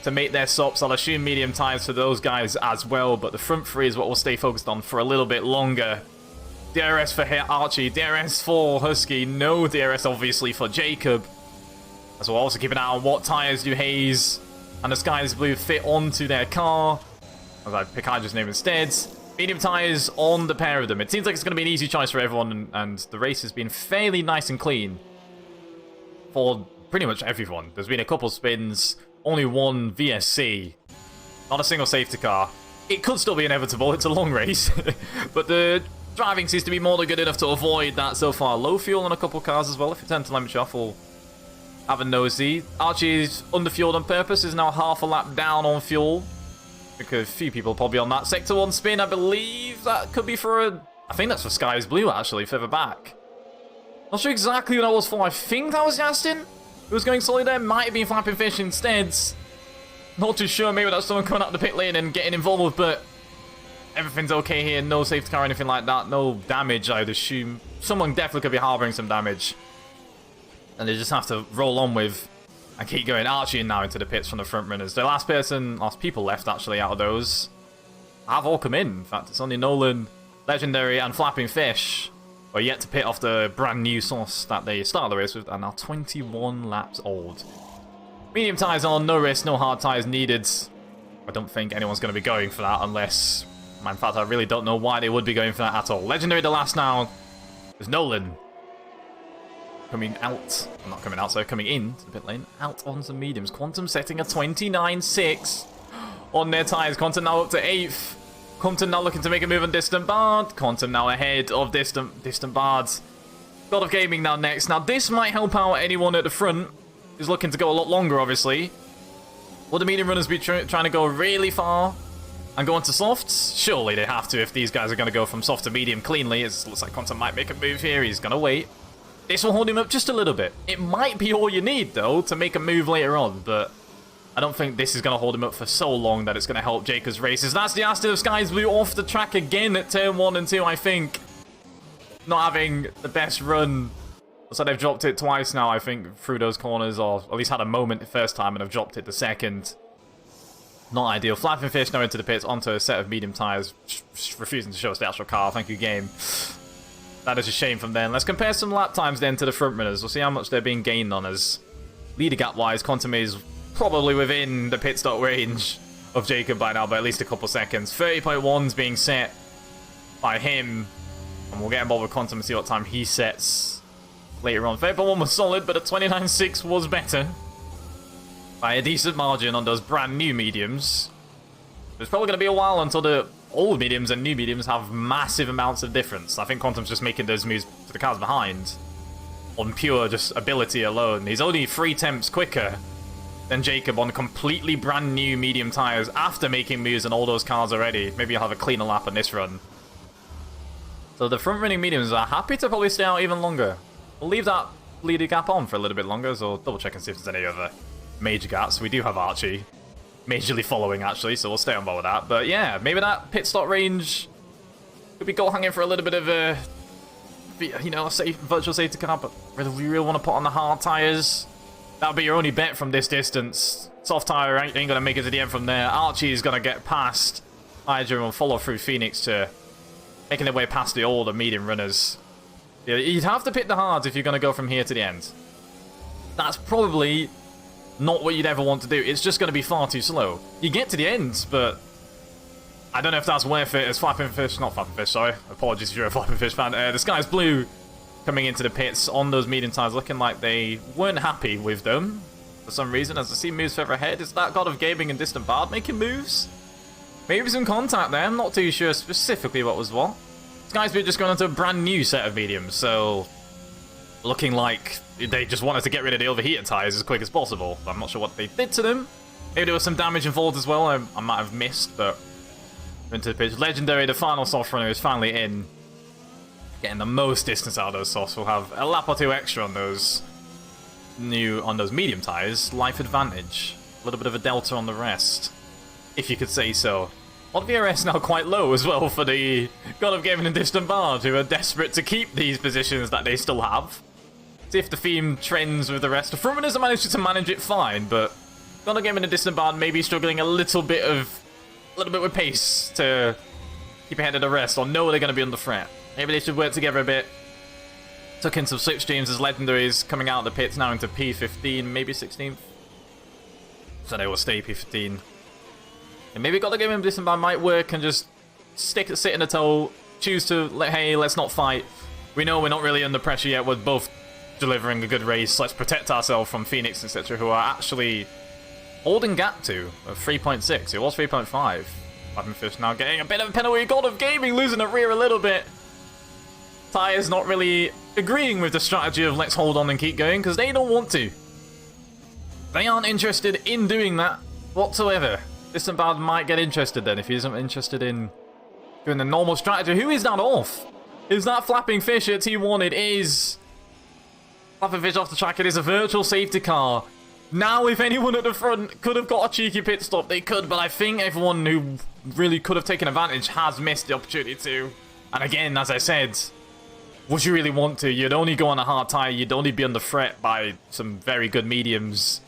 to make their stops. I'll assume medium tyres for those guys as well, but the front three is what we'll stay focused on for a little bit longer. DRS for Archie, DRS for Husky, no DRS obviously for Jacob. As we'll also keep an eye on what tyres do Hayes and the Sky's Blue fit onto their car. As I pick Hydra's name instead. Medium tyres on the pair of them. It seems like it's going to be an easy choice for everyone, and the race has been fairly nice and clean for pretty much everyone. There's been a couple spins, only one VSC, not a single safety car. It could still be inevitable, it's a long race, but the driving seems to be more than good enough to avoid that so far. Low fuel on a couple of cars as well. If you turn to Lemon Shuffle, have a nosy. Archie's underfueled on purpose, is now half a lap down on fuel. Because a few people probably on that Sector 1 spin, I believe that could be for a... I think that's for Sky's Blue, actually, further back. Not sure exactly what that was for. I think that was Justin who was going solid there. Might have been Flapping Fish instead. Not too sure. Maybe that's someone coming out the pit lane and getting involved, but everything's okay here. No safety car or anything like that. No damage, I'd assume. Someone definitely could be harboring some damage. And they just have to roll on with... and keep going. Archie now into the pits from the front runners. The last people left actually out of those have all come in. In fact, it's only Nolan, Legendary, and Flapping Fish are yet to pit off the brand new sauce that they started the race with, and are 21 laps old. Medium tyres on, no risk, no hard tyres needed. I don't think anyone's going to be going for that unless... in fact, I really don't know why they would be going for that at all. Legendary the last now is Nolan. Coming out, well, not coming out, so coming in to the pit lane, out on some mediums. Quantum setting a 29.6 on their tyres. Quantum now up to 8th. Quantum now looking to make a move on Distant Bard. Quantum now ahead of Distant Bards. God of Gaming now next. Now this might help out anyone at the front who's looking to go a lot longer, obviously. Will the medium runners be trying to go really far and go into softs? Surely they have to if these guys are going to go from soft to medium cleanly. It looks like Quantum might make a move here. He's going to wait. This will hold him up just a little bit. It might be all you need, though, to make a move later on, but I don't think this is going to hold him up for so long that it's going to help Jacob's races. That's the Aston of Sky's Blue off the track again at turn 1 and 2, I think. Not having the best run. So they've dropped it twice now, I think, through those corners, or at least had a moment the first time and have dropped it the second. Not ideal. Flapping Fish now into the pits onto a set of medium tyres, refusing to show us the actual car. Thank you, game. That is a shame from them. Let's compare some lap times then to the front runners. We'll see how much they're being gained on as leader gap-wise. Quantum is probably within the pit stop range of Jacob by now by at least a couple seconds. 30.1's being set by him. And we'll get involved with Quantum and see what time he sets later on. 30.1 was solid, but a 29.6 was better. By a decent margin on those brand new mediums. It's probably going to be a while until the old mediums and new mediums have massive amounts of difference. I think Quantum's just making those moves to the cars behind on pure just ability alone. He's only 3 tenths quicker than Jacob on completely brand new medium tyres after making moves on all those cars already. Maybe he'll have a cleaner lap on this run. So the front running mediums are happy to probably stay out even longer. We'll leave that leader gap on for a little bit longer, so double check and see if there's any other major gaps. We do have Archie majorly following, actually, so we'll stay on board with that. But yeah, maybe that pit stop range could be goal hanging for a little bit of a, you know, virtual safety car, but whether we really want to put on the hard tyres, that'll be your only bet from this distance. Soft tyre ain't going to make it to the end from there. Archie is going to get past Hydra and follow through Phoenix to making their way past the older medium runners. Yeah, you'd have to pick the hards if you're going to go from here to the end. That's probably not what you'd ever want to do. It's just going to be far too slow. You get to the end, but I don't know if that's worth it as Flapping Fish, not Flapping Fish, sorry. Apologies if you're a Flapping Fish fan. The Sky's Blue coming into the pits on those medium tyres, looking like they weren't happy with them for some reason. As I see moves further ahead, is that God of Gaming and Distant Bard making moves? Maybe some contact there. I'm not too sure specifically what was what. Sky's Blue just gone into a brand new set of mediums, so looking like they just wanted to get rid of the overheated tyres as quick as possible. I'm not sure what they did to them. Maybe there was some damage involved as well. I might have missed, but into the pitch. Legendary, the final soft runner, is finally in. Getting the most distance out of those softs. We'll have a lap or two extra on those new, on those medium tyres, life advantage. A little bit of a delta on the rest, if you could say so. On VRS now quite low as well for the God of Gaming and Distant Bard, who are desperate to keep these positions that they still have. See if the theme trends with the rest. Fruman has managed to manage it fine, but God of Gaming and Distant Bard may be struggling a little bit with pace to keep ahead of the rest, or know they're going to be under threat. Maybe they should work together a bit. Took in some slipstreams as legendaries coming out of the pits now into P15, maybe 16th. So they will stay P15. And maybe God of Gaming and Distant Bard might work and just sit in the toe, choose to, hey, let's not fight. We know we're not really under pressure yet, we're both delivering a good race, let's protect ourselves from Phoenix, etc., who are actually holding gap to of 3.6. It was 3.5. Fish now getting a bit of a penalty. God of Gaming losing the rear a little bit. Tyre's not really agreeing with the strategy of let's hold on and keep going, because they don't want to. They aren't interested in doing that whatsoever. Distant Bard might get interested then if he isn't interested in doing the normal strategy. Who is that off? Is that Flapping Fish at T1? It is. Flapping Fish off the track. It is a virtual safety car. Now, if anyone at the front could have got a cheeky pit stop, they could, but I think everyone who really could have taken advantage has missed the opportunity to. And again, as I said, would you really want to? You'd only go on a hard tyre, you'd only be under threat by some very good mediums.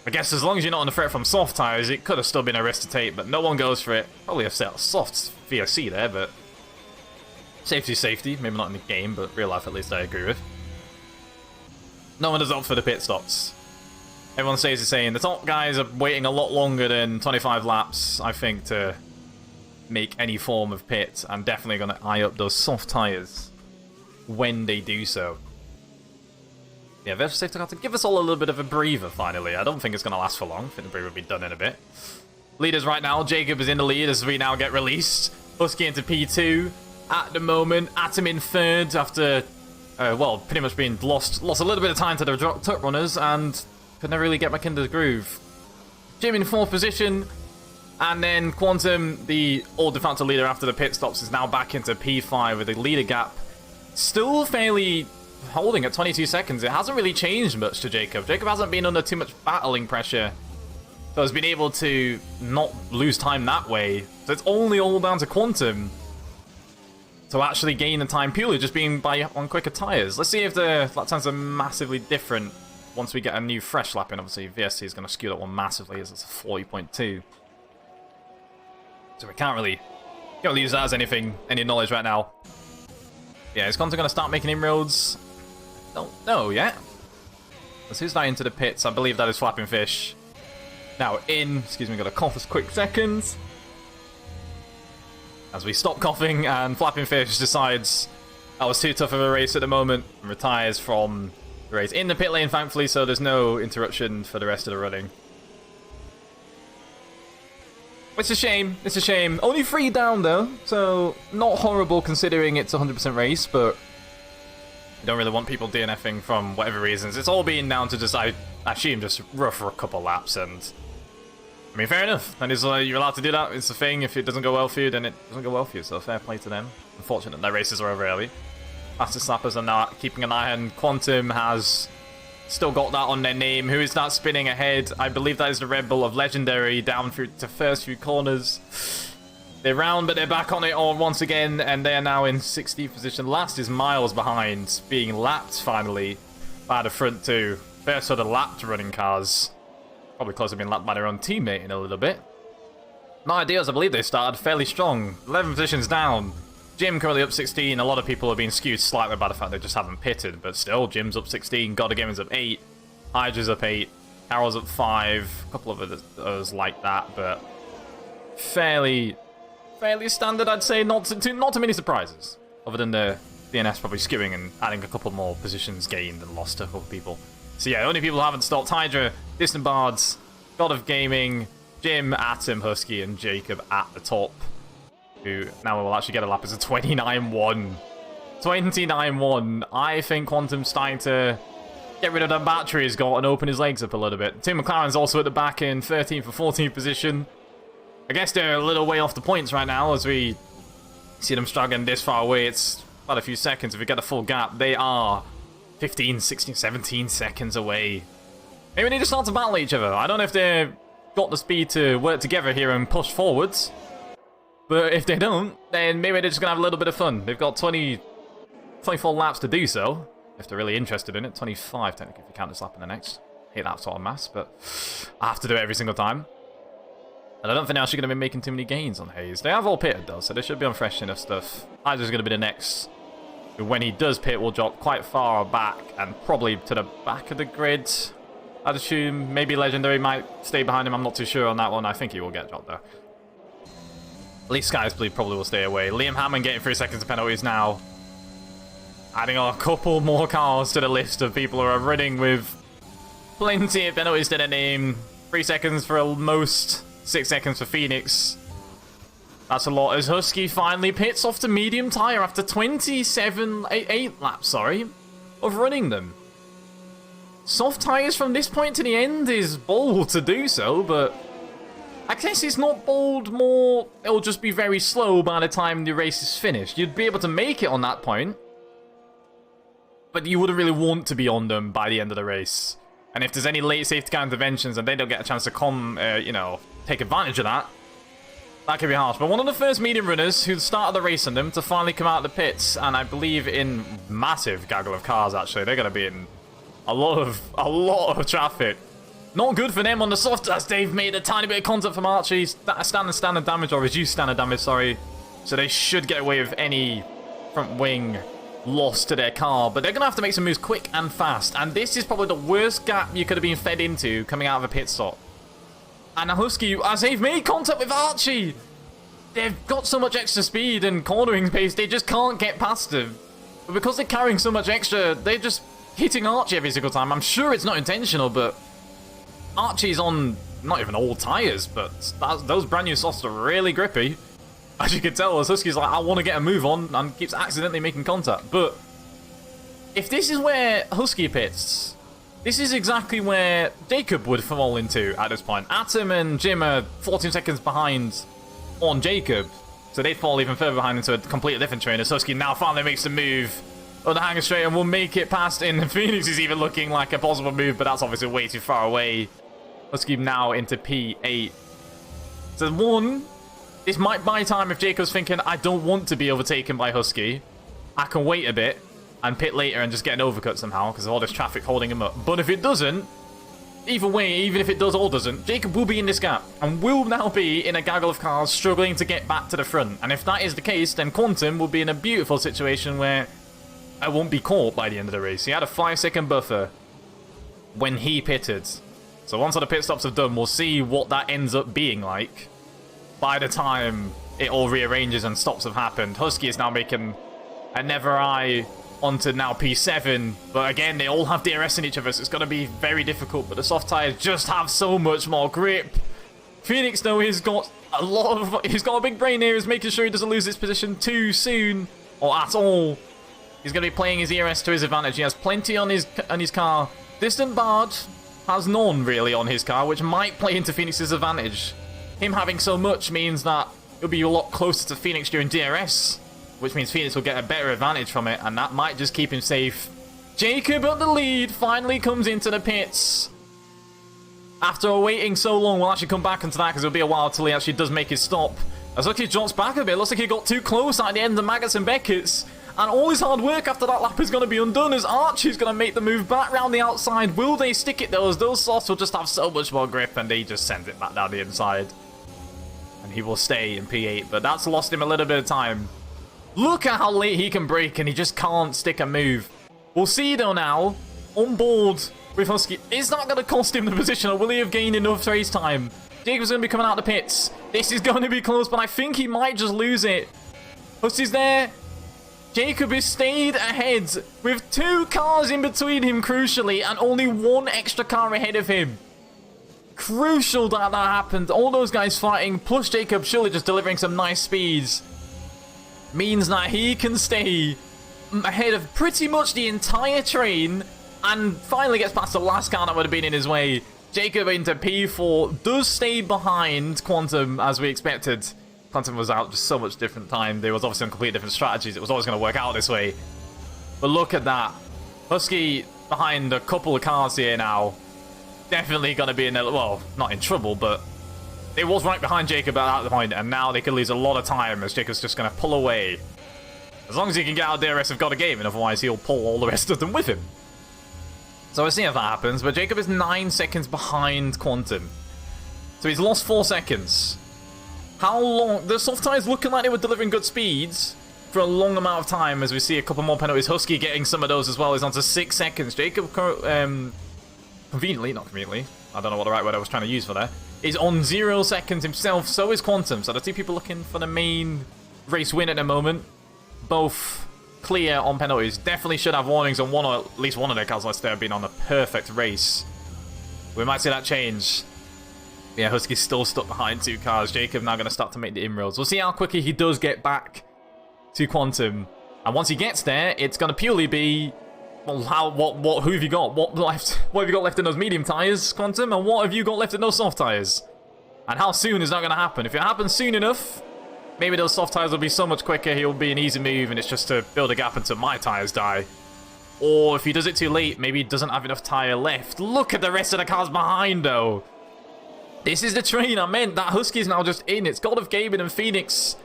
I guess as long as you're not under threat from soft tyres, it could have still been a risk to take, but no one goes for it. Probably a soft VOC there, but safety's safety. Maybe not in the game, but real life at least I agree with. No one does opt for the pit stops. Everyone stays the same. The top guys are waiting a lot longer than 25 laps, I think, to make any form of pit, and definitely going to eye up those soft tyres when they do so. Yeah, virtual safety car to give us all a little bit of a breather, finally. I don't think it's going to last for long. I think the breather will be done in a bit. Leaders right now. Jacob is in the lead as we now get released. Husky into P2 at the moment. Atom in third after, well, pretty much being lost a little bit of time to the truck runners and could never really get back into the groove. Jim in fourth position. And then Quantum, the old de facto leader after the pit stops, is now back into P5 with a leader gap. Still fairly holding at 22 seconds. It hasn't really changed much to Jacob. Jacob hasn't been under too much battling pressure, so has been able to not lose time that way. So it's only all down to Quantum to actually gain the time purely just being on quicker tyres. Let's see if the lap times are massively different once we get a new fresh lap in. Obviously, VSC is going to skew that one massively as it's a 40.2. So we can't really use that as any knowledge right now. Yeah, is Quantum going to start making inroads? Don't know yet. Let's who's that into the pits? I believe that is Flapping Fish. Now in, excuse me, got to cough a quick second. As we stop coughing and Flapping Fish decides that was too tough of a race at the moment and retires from the race. In the pit lane, thankfully, so there's no interruption for the rest of the running. It's a shame, it's a shame. Only 3 down though, so not horrible considering it's a 100% race, but you don't really want people DNFing from whatever reasons. It's all being down to just, I assume, just rough for a couple laps, and I mean, fair enough. That is, you're allowed to do that. It's the thing. If it doesn't go well for you, then it doesn't go well for you, so fair play to them. Unfortunate their races are over early. Fastest slappers are now keeping an eye on. Quantum has still got that on their name. Who is that spinning ahead? I believe that is the Red Bull of Legendary down through to first few corners. They're round, but they're back on it all once again, and they're now in 60th position. Last is miles behind, being lapped finally by the front two. First sort of lapped running cars. Probably close to being lapped by their own teammate in a little bit. Not ideal, as I believe they started fairly strong. 11 positions down. Jim currently up 16. A lot of people have been skewed slightly by the fact they just haven't pitted, but still, Jim's up 16. God of Gaming's up 8. Hydra's up 8. Carol's up 5. A couple of others like that, but fairly standard, I'd say. Not too many surprises, other than the DNS probably skewing and adding a couple more positions gained and lost to a couple of people. So yeah, only people who haven't stopped: Hydra, Distant Bards, God of Gaming, Jim, Atom, Husky, and Jacob at the top, who now will actually get a lap as a 29-1. 29-1. I think Quantum's starting to get rid of that battery he's got and open his legs up a little bit. Tim McLaren's also at the back in 13th or 14th position. I guess they're a little way off the points right now as we see them struggling this far away. It's about a few seconds. If we get a full gap, they are 15, 16, 17 seconds away. Maybe they need to start to battle each other. I don't know if they've got the speed to work together here and push forwards. But if they don't, then maybe they're just going to have a little bit of fun. They've got 24 laps to do so, if they're really interested in it. 25, technically, if you count this lap in the next. Hate that sort of mass, but I have to do it every single time. And I don't think they're actually going to be making too many gains on Hayes. They have all pitted, though, so they should be on fresh enough stuff. Hyder's going to be the next. When he does pit, we'll drop quite far back and probably to the back of the grid. I'd assume maybe Legendary might stay behind him. I'm not too sure on that one. I think he will get dropped, though. At least Sky's Bleed probably will stay away. Liam Hammond getting 3 seconds of penalties now. Adding a couple more cars to the list of people who are running with plenty of penalties to their name. 3 seconds for most, 6 seconds for Phoenix. That's a lot as Husky finally pits off the medium tyre after 8 laps, of running them. Soft tyres from this point to the end is bold to do so, but I guess it's not bold more, it'll just be very slow by the time the race is finished. You'd be able to make it on that point, but you wouldn't really want to be on them by the end of the race. And if there's any late safety car interventions and they don't get a chance to take advantage of that, that could be harsh. But one of the first medium runners who started the race on them to finally come out of the pits, and I believe in massive gaggle of cars actually, they're going to be in a lot of traffic. Not good for them on the soft as they've made a tiny bit of contact from Archie. Standard damage, or reduced standard damage, sorry. So they should get away with any front wing loss to their car. But they're going to have to make some moves quick and fast. And this is probably the worst gap you could have been fed into coming out of a pit stop. And Husky, as they've made contact with Archie, they've got so much extra speed and cornering pace, they just can't get past him. But because they're carrying so much extra, they're just hitting Archie every single time. I'm sure it's not intentional, but Archie's on not even old tyres, but those brand new softs are really grippy. As you can tell, as Husky's like, I want to get a move on, and keeps accidentally making contact. But if this is where Husky pits, this is exactly where Jacob would fall into at this point. Atom and Jim are 14 seconds behind on Jacob, so they'd fall even further behind into a completely different train. As Husky now finally makes the move on the hanger straight and will make it past in. Phoenix is even looking like a possible move, but that's obviously way too far away. Husky now into P8. So one, this might buy time if Jacob's thinking, I don't want to be overtaken by Husky. I can wait a bit and pit later and just get an overcut somehow because of all this traffic holding him up. But if it doesn't, either way, even if it does or doesn't, Jacob will be in this gap and will now be in a gaggle of cars struggling to get back to the front. And if that is the case, then Quantum will be in a beautiful situation where I won't be caught by the end of the race. He had a 5-second buffer when he pitted. So once all the pit stops have done, we'll see what that ends up being like by the time it all rearranges and stops have happened. Husky is now making a never eye onto now P7, but again, they all have DRS in each other, so it's going to be very difficult, but the soft tyres just have so much more grip. Phoenix, though, he's got a big brain here, is making sure he doesn't lose this position too soon, or at all. He's going to be playing his ERS to his advantage. He has plenty on his car. Distant Bard has none, really, on his car, which might play into Phoenix's advantage. Him having so much means that he'll be a lot closer to Phoenix during DRS, which means Phoenix will get a better advantage from it, and that might just keep him safe. Jacob at the lead finally comes into the pits. After waiting so long, we'll actually come back into that because it'll be a while till he actually does make his stop. As looks like he drops back a bit. Looks like he got too close at the end of Maggots and Beckett's. And all his hard work after that lap is going to be undone as Archie's going to make the move back round the outside. Will they stick it though, as those softs will just have so much more grip and he just sends it back down the inside. And he will stay in P8, but that's lost him a little bit of time. Look at how late he can brake and he just can't stick a move. We'll see though now, on board with Husky. Is that going to cost him the position or will he have gained enough race time? Jacob's going to be coming out of the pits. This is going to be close, but I think he might just lose it. Husky's there. Jacob has stayed ahead with 2 cars in between him, crucially, and only 1 extra car ahead of him. Crucial that that happened. All those guys fighting, plus Jacob surely just delivering some nice speeds, means that he can stay ahead of pretty much the entire train and finally gets past the last car that would have been in his way. Jacob into P4 does stay behind Quantum as we expected. Quantum was out just so much different time. There was obviously on completely different strategies. It was always going to work out this way. But look at that. Husky behind a couple of cars here now. Definitely going to be in, well, not in trouble, but it was right behind Jacob at that point, and now they could lose a lot of time as Jacob's just going to pull away. As long as he can get out DRS, have got a game, and otherwise he'll pull all the rest of them with him. So we'll see if that happens, but Jacob is 9 seconds behind Quantum. So he's lost 4 seconds. How long? The soft tyres looking like they were delivering good speeds for a long amount of time, as we see a couple more penalties. Husky getting some of those as well. He's on to 6 seconds. Jacob, conveniently, not conveniently, I don't know what the right word I was trying to use for that, is on 0 seconds himself. So is Quantum. So the two people looking for the main race win at the moment. Both clear on penalties. Definitely should have warnings on one or at least one of their cars unless they've been on a perfect race. We might see that change. Yeah, Husky's still stuck behind 2 cars. Jacob now going to start to make the inroads. We'll see how quickly he does get back to Quantum. And once he gets there, it's going to purely be, well, who have you got? What have you got left in those medium tyres, Quantum? And what have you got left in those soft tyres? And how soon is that going to happen? If it happens soon enough, maybe those soft tyres will be so much quicker, he'll be an easy move, and it's just to build a gap until my tyres die. Or if he does it too late, maybe he doesn't have enough tyre left. Look at the rest of the cars behind, though. This is the train I meant. That Husky's now just in. It's God of Gaming and Phoenix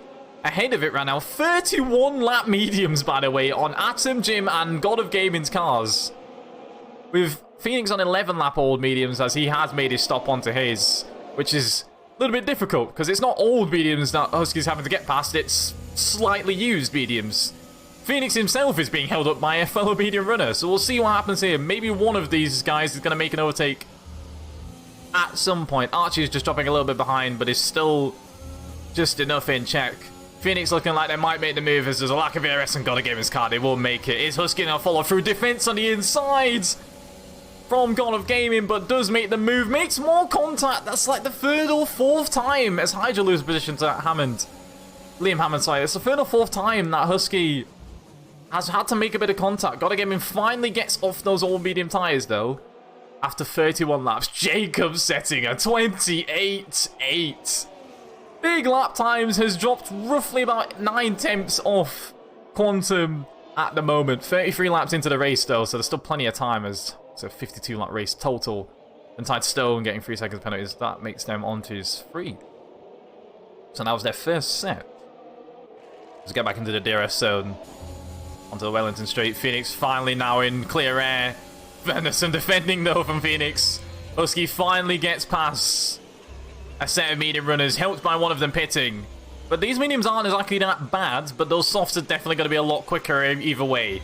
ahead of it right now. 31 lap mediums, by the way, on Atom, Jim, and God of Gaming's cars. With Phoenix on 11 lap old mediums, as he has made his stop onto his, which is a little bit difficult, because it's not old mediums that Husky's having to get past, it's slightly used mediums. Phoenix himself is being held up by a fellow medium runner, so we'll see what happens here. Maybe one of these guys is going to make an overtake at some point. Archie is just dropping a little bit behind, but is still just enough in check. Phoenix looking like they might make the move as there's a lack of ERS and gotta give his car. They will make it. Is Husky now follow through defense on the inside from God of Gaming, but does make the move. Makes more contact. That's like the 3rd or 4th time as Hydra loses position to Hammond. Liam Hammond, sorry. It's the 3rd or 4th time that Husky has had to make a bit of contact. God of Gaming finally gets off those old medium tyres, though. After 31 laps, Jacob setting a 28.8. Big lap times has dropped roughly about 9 tenths off Quantum at the moment. 33 laps into the race, though, so there's still plenty of time. As it's a 52 lap race total. And Tidestone getting 3 seconds penalties. That makes them onto his 3. So that was their first set. Let's get back into the DRS zone. Onto the Wellington Straight. Phoenix finally now in clear air. There's some defending, though, from Phoenix. Husky finally gets past a set of medium runners, helped by one of them pitting. But these mediums aren't exactly that bad, but those softs are definitely going to be a lot quicker either way.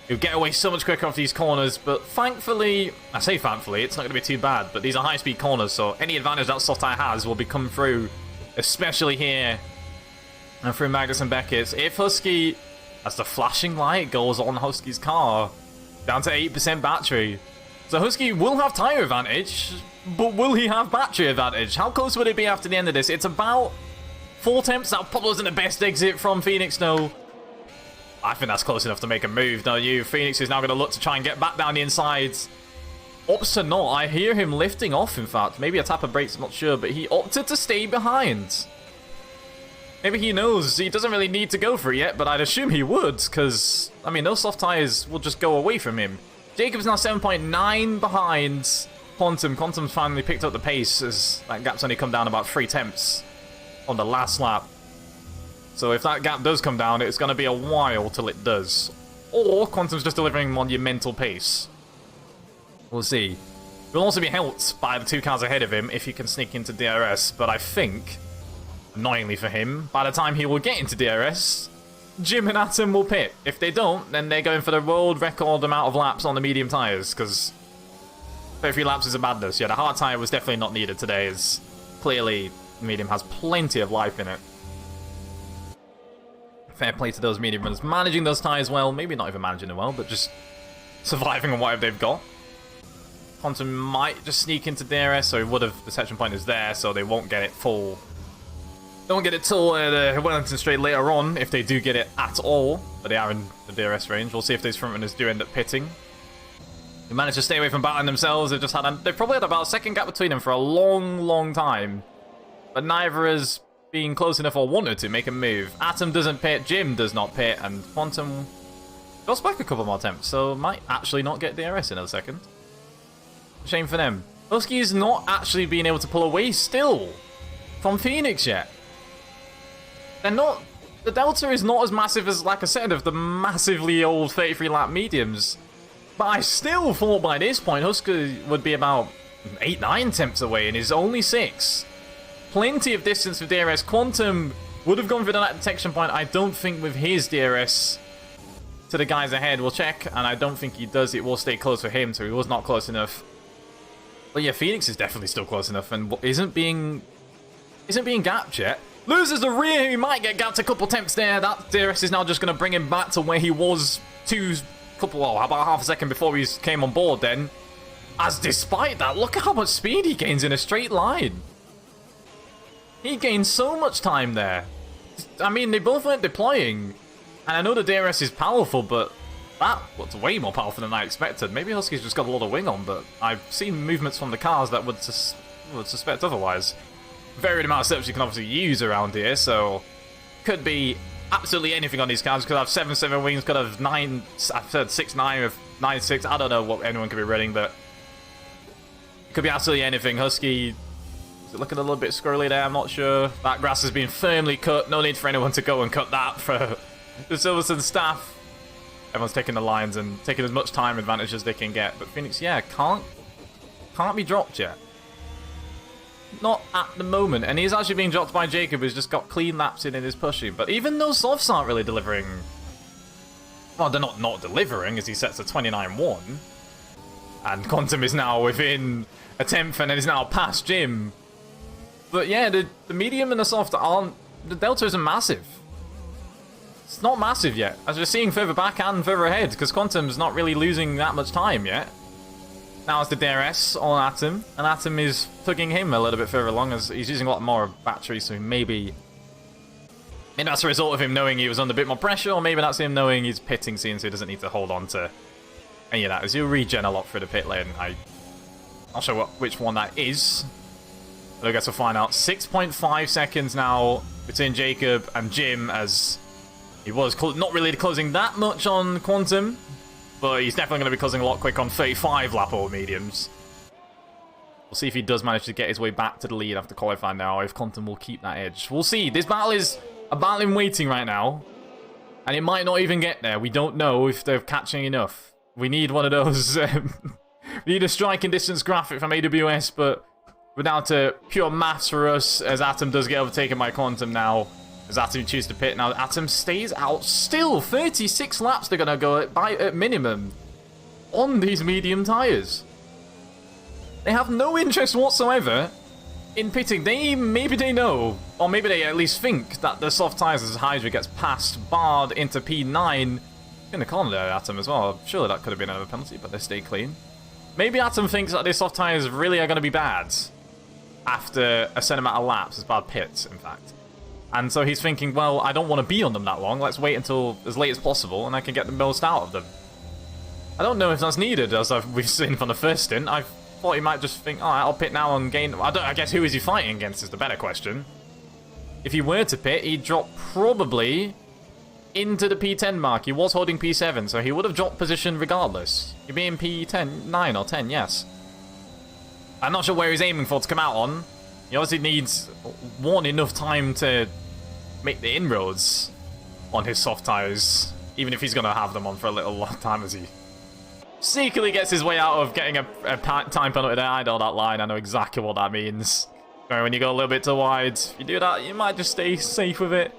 You'll get away so much quicker off these corners, but thankfully, I say thankfully, it's not going to be too bad, but these are high-speed corners, so any advantage that soft tire has will be coming through, especially here, and through Magnus and Beckett's. If Husky, as the flashing light goes on Husky's car, down to 8% battery. So Husky will have tyre advantage, but will he have battery advantage? How close would it be after the end of this? It's about 4 attempts. That probably wasn't the best exit from Phoenix, no. I think that's close enough to make a move, don't you? Phoenix is now going to look to try and get back down the insides. Opts or not, I hear him lifting off, in fact. Maybe a tap of brakes, I'm not sure, but he opted to stay behind. Maybe he knows he doesn't really need to go for it yet, but I'd assume he would, because, I mean, those soft tyres will just go away from him. Jacob's now 7.9 behind Quantum. Quantum's finally picked up the pace, as that gap's only come down about 3 tenths on the last lap. So if that gap does come down, it's going to be a while till it does. Or Quantum's just delivering monumental pace. We'll see. He'll also be helped by the 2 cars ahead of him if he can sneak into DRS, but I think, annoyingly for him, by the time he will get into DRS, Jim and Atom will pit. If they don't, then they're going for the world record amount of laps on the medium tyres, because 33 laps is a madness. Yeah, the hard tyre was definitely not needed today, as clearly the medium has plenty of life in it. Fair play to those medium runners. Managing those tyres well, maybe not even managing them well, but just surviving on whatever they've got. Quantum might just sneak into DRS, so he would have, the section point is there, so they won't get it full. They won't get it till the Wellington Straight later on, if they do get it at all, but they are in the DRS range. We'll see if those front runners do end up pitting. They managed to stay away from battling themselves. They've probably had about a second gap between them for a long, long time, but neither has been close enough or wanted to make a move. Atom doesn't pit, Jim does not pit, and Quantum Goes back a couple more attempts, so might actually not get DRS in a second. Shame for them. Husky's not actually being able to pull away still from Phoenix yet. They're not... The delta is not as massive as, like I said, of the massively old 33-lap mediums. But I still thought by this point Husky would be about 8-9 tenths away, and is only 6. Plenty of distance with DRS. Quantum would have gone for that detection point. I don't think with his DRS to the guys ahead. We'll check, and I don't think he does. It will stay close for him, so he was not close enough. But yeah, Phoenix is definitely still close enough, and isn't being gapped yet. Loses the rear. He might get gapped a couple attempts there. That DRS is now just going to bring him back to where he was about half a second before he came on board then. As despite that, look at how much speed he gains in a straight line. He gained so much time there. I mean, they both weren't deploying. And I know the DRS is powerful, but that was way more powerful than I expected. Maybe Husky's just got a lot of wing on, but I've seen movements from the cars that would suspect otherwise. Varied amount of steps you can obviously use around here, so could be absolutely anything on these cars. Could have 7.7 wings, could have 9, I've said 6.9 with 9.6. I don't know what anyone could be running, but it could be absolutely anything. Husky, is it looking a little bit squirrely there? I'm not sure. That grass has been firmly cut. No need for anyone to go and cut that for the Silverstone staff. Everyone's taking the lines and taking as much time advantage as they can get. But Phoenix, yeah, can't be dropped yet. Not at the moment. And he's actually being dropped by Jacob, who's just got clean laps in his pushing. But even those softs aren't really delivering. Well, they're not delivering, as he sets a 29-1. And Quantum is now within a tenth, and is now past Jim. But yeah, the medium and the soft aren't... The delta isn't massive. It's not massive yet, as we're seeing further back and further ahead, because Quantum's not really losing that much time yet. Now it's the DRS on Atom, and Atom is tugging him a little bit further along, as he's using a lot more battery, so maybe that's a result of him knowing he was under a bit more pressure, or maybe that's him knowing he's pitting soon, so he doesn't need to hold on to any of that, as he'll regen a lot through the pit lane. I'm not sure which one that is, but I guess we'll find out. 6.5 seconds now between Jacob and Jim, as he was not really closing that much on Quantum, but he's definitely going to be closing a lot quick on 35 lap old mediums. We'll see if he does manage to get his way back to the lead after qualifying now, or if Quantum will keep that edge. We'll see. This battle is a battle in waiting right now, and it might not even get there. We don't know if they're catching enough. We need one of those... we need a striking distance graphic from AWS, but we're down to pure maths for us, as Atom does get overtaken by Quantum now. As Atom chooses to pit. Now Atom stays out still. 36 laps they're going to go at minimum on these medium tyres. They have no interest whatsoever in pitting. Maybe they know, or maybe they at least think that the soft tyres as Hydra gets past, barred into P9. In the corner there, Atom as well. Surely that could have been another penalty, but they stay clean. Maybe Atom thinks that these soft tyres really are going to be bad after a certain amount of laps, as bad pits, in fact. And so he's thinking, well, I don't want to be on them that long. Let's wait until as late as possible, and I can get the most out of them. I don't know if that's needed, as we've seen from the first stint. I thought he might just think, all right, I'll pit now and gain... I guess who is he fighting against is the better question. If he were to pit, he'd drop probably into the P10 mark. He was holding P7, so he would have dropped position regardless. He'd be in P10, 9 or 10, yes. I'm not sure where he's aiming for to come out on. He obviously needs enough time to make the inroads on his soft tyres, even if he's going to have them on for a little long time, as he sneakily gets his way out of getting a time penalty there. I know that line, I know exactly what that means. When you go a little bit too wide, if you do that, you might just stay safe with it,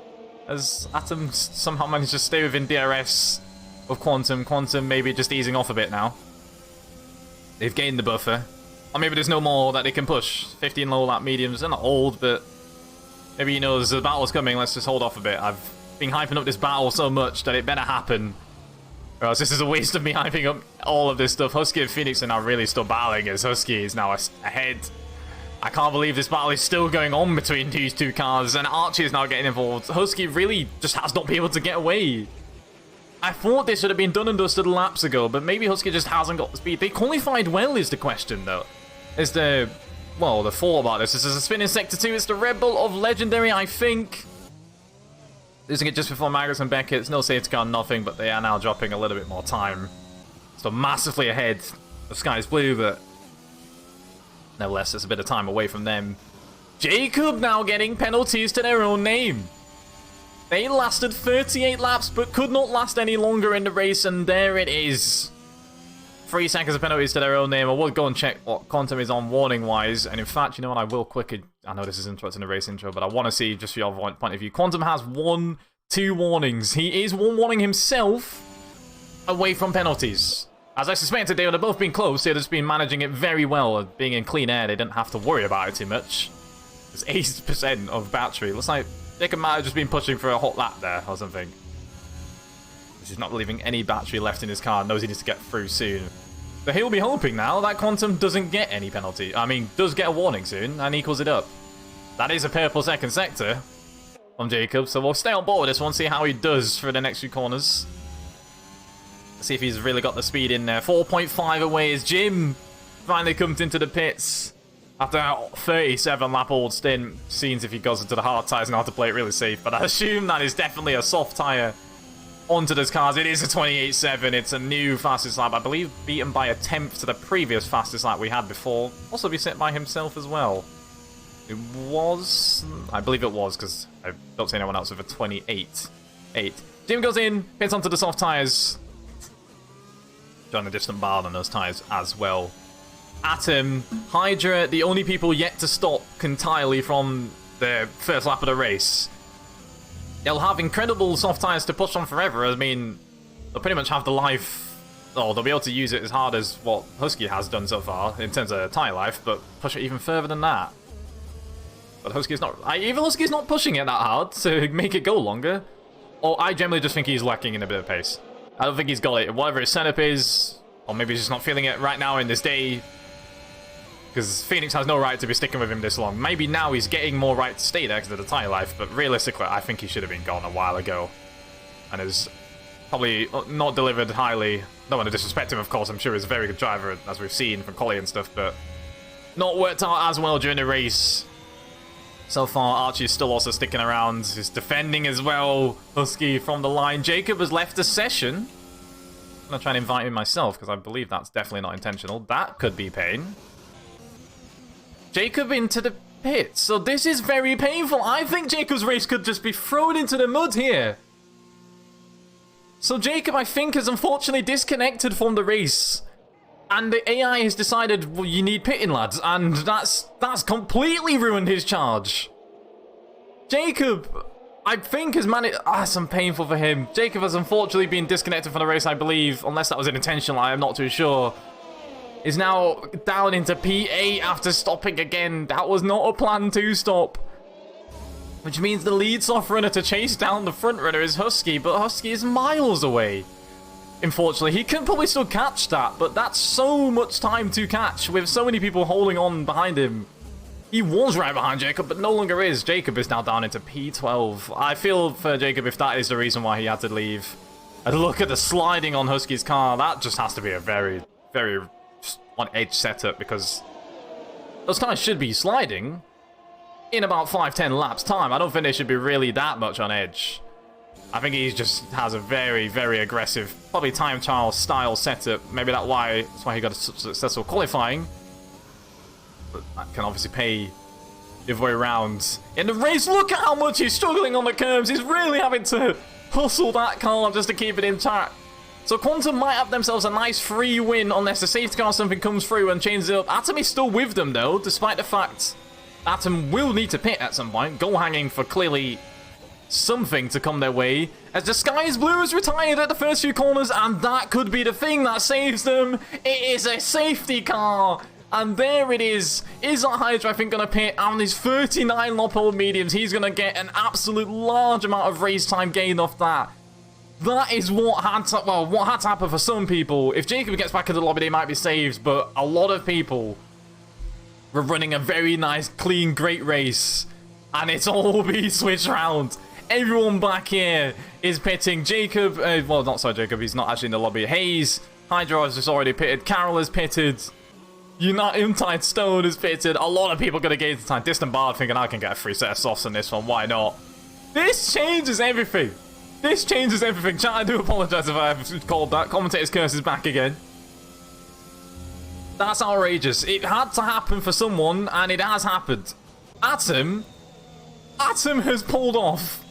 as Atom somehow managed to stay within DRS of Quantum. Quantum maybe just easing off a bit now. They've gained the buffer. Or maybe there's no more that they can push. 15 low lap mediums, they're not old, but maybe he knows the battle's coming, let's just hold off a bit. I've been hyping up this battle so much that it better happen, or else this is a waste of me hyping up all of this stuff. Husky and Phoenix are now really still battling, as Husky is now ahead. I can't believe this battle is still going on between these two cars, and Archie is now getting involved. Husky really just has not been able to get away. I thought this should have been done and dusted laps ago, but maybe Husky just hasn't got the speed. They qualified well is the question, though. Is the thought about this. This is a spin in Sector 2. It's the Red Bull of Legendary, I think. Losing it just before Magnus and Beckett. No safety car, nothing, but they are now dropping a little bit more time. Still massively ahead of Sky's Blue, but nevertheless, it's a bit of time away from them. Jacob now getting penalties to their own name. They lasted 38 laps, but could not last any longer in the race, and there it is. 3 seconds of penalties to their own name. I will go and check what Quantum is on warning-wise, and in fact, you know what, I will quickly... I know this is interrupting the race intro, but I want to see just your point of view. Quantum has 2 warnings. He is one warning himself away from penalties. As I suspected, they would have both been close. They would have just been managing it very well. Being in clean air, they didn't have to worry about it too much. It's 80% of battery. Looks like Jacob might have just been pushing for a hot lap there or something. He's not leaving any battery left in his car. Knows he needs to get through soon. So he'll be hoping now that Quantum doesn't get any penalty. I mean, does get a warning soon and equals it up. That is a purple second sector from Jacob. So we'll stay on board with this one, see how he does for the next few corners. See if he's really got the speed in there. 4.5 away as Jim finally comes into the pits. After a 37 lap old stint, seeing if he goes into the hard tyres and how to play it really safe. But I assume that is definitely a soft tyre onto those cars. It is a 28.7. It's a new fastest lap. I believe beaten by a 10th to the previous fastest lap we had before. Also be set by himself as well. It was... I believe it was, because I don't see anyone else with a 28.8. Jim goes in, pits onto the soft tyres. Join a distant bar on those tyres as well. Atom, Hydra, the only people yet to stop entirely from the first lap of the race. They'll have incredible soft tyres to push on forever. I mean, they'll pretty much have the life... Oh, they'll be able to use it as hard as what Husky has done so far in terms of tyre life, but push it even further than that. But Husky's not... Even Husky's not pushing it that hard to make it go longer. Or I generally just think he's lacking in a bit of pace. I don't think he's got it. Whatever his setup is, or maybe he's just not feeling it right now in this day. Because Phoenix has no right to be sticking with him this long. Maybe now he's getting more right to stay there because of the tyre life, but realistically, I think he should have been gone a while ago. And has probably not delivered highly. Don't want to disrespect him, of course. I'm sure he's a very good driver, as we've seen from Collie and stuff, but not worked out as well during the race. So far, Archie's still also sticking around. He's defending as well. Husky from the line. Jacob has left the session. I'm going to try and invite him myself, because I believe that's definitely not intentional. That could be pain. Jacob into the pits. So this is very painful. I think Jacob's race could just be thrown into the mud here. So Jacob, I think, is unfortunately disconnected from the race. And the AI has decided, well, you need pitting, lads. And that's completely ruined his charge. Jacob, I think, has managed... some painful for him. Jacob has unfortunately been disconnected from the race, I believe. Unless that was intentional, I am not too sure. Is now down into P8 after stopping again. That was not a plan to stop. Which means the lead soft runner to chase down the front runner is Husky, but Husky is miles away. Unfortunately, he can probably still catch that, but that's so much time to catch with so many people holding on behind him. He was right behind Jacob, but no longer is. Jacob is now down into P12. I feel for Jacob if that is the reason why he had to leave. And look at the sliding on Husky's car. That just has to be a very, very on-edge setup, because those cars should be sliding in about 5-10 laps time. I don't think they should be really that much on edge. I think he just has a very, very aggressive, probably time trial style setup. Maybe that's why he got a successful qualifying. But that can obviously pay the other way around. In the race, look at how much he's struggling on the curbs. He's really having to hustle that car just to keep it intact. So Quantum might have themselves a nice free win unless the safety car or something comes through and changes it up. Atom is still with them though, despite the fact Atom will need to pit at some point. Goal hanging for clearly something to come their way, as the Sky is Blue is retired at the first few corners, and that could be the thing that saves them. It is a safety car, and there it is. Is that Hydra, I think, going to pit on these 39 lap-old mediums? He's going to get an absolute large amount of race time gain off that. That is what had to, well, what had to happen for some people. If Jacob gets back into the lobby, they might be saved, but a lot of people were running a very nice, clean, great race, and it's all been switched around. Everyone back here is pitting. Jacob, well, not so Jacob, he's not actually in the lobby. Hayes, Hydra has just already pitted. Carol has pitted. Untied Stone is pitted. A lot of people going to get into time. Distant Bard thinking I can get a free set of softs on this one. Why not? This changes everything. This changes everything. Chat, I do apologise if I've called that. Commentator's curse is back again. That's outrageous. It had to happen for someone, and it has happened. Atom has pulled off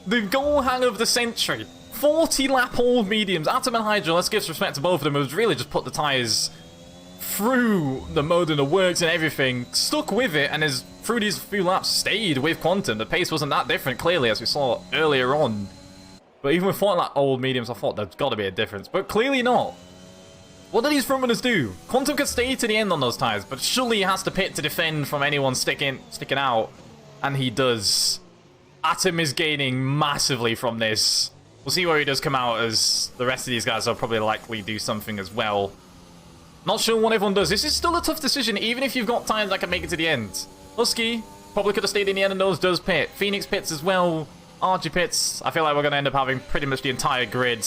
the goal hang of the century. 40-lap old mediums. Atom and Hydra, let's give respect to both of them, who's really just put the tyres through the mud and the works and everything, stuck with it, and has, through these few laps, stayed with Quantum. The pace wasn't that different, clearly, as we saw earlier on. But even with 40-lap old mediums, I thought there's got to be a difference. But clearly not. What do these frontrunners do? Quantum could stay to the end on those tyres, but surely he has to pit to defend from anyone sticking out. And he does. Atom is gaining massively from this. We'll see where he does come out, as the rest of these guys will probably likely do something as well. Not sure what everyone does. This is still a tough decision, even if you've got tyres that can make it to the end. Husky probably could have stayed in the end, and those does pit. Phoenix pits as well. Archie pits. I feel like we're going to end up having pretty much the entire grid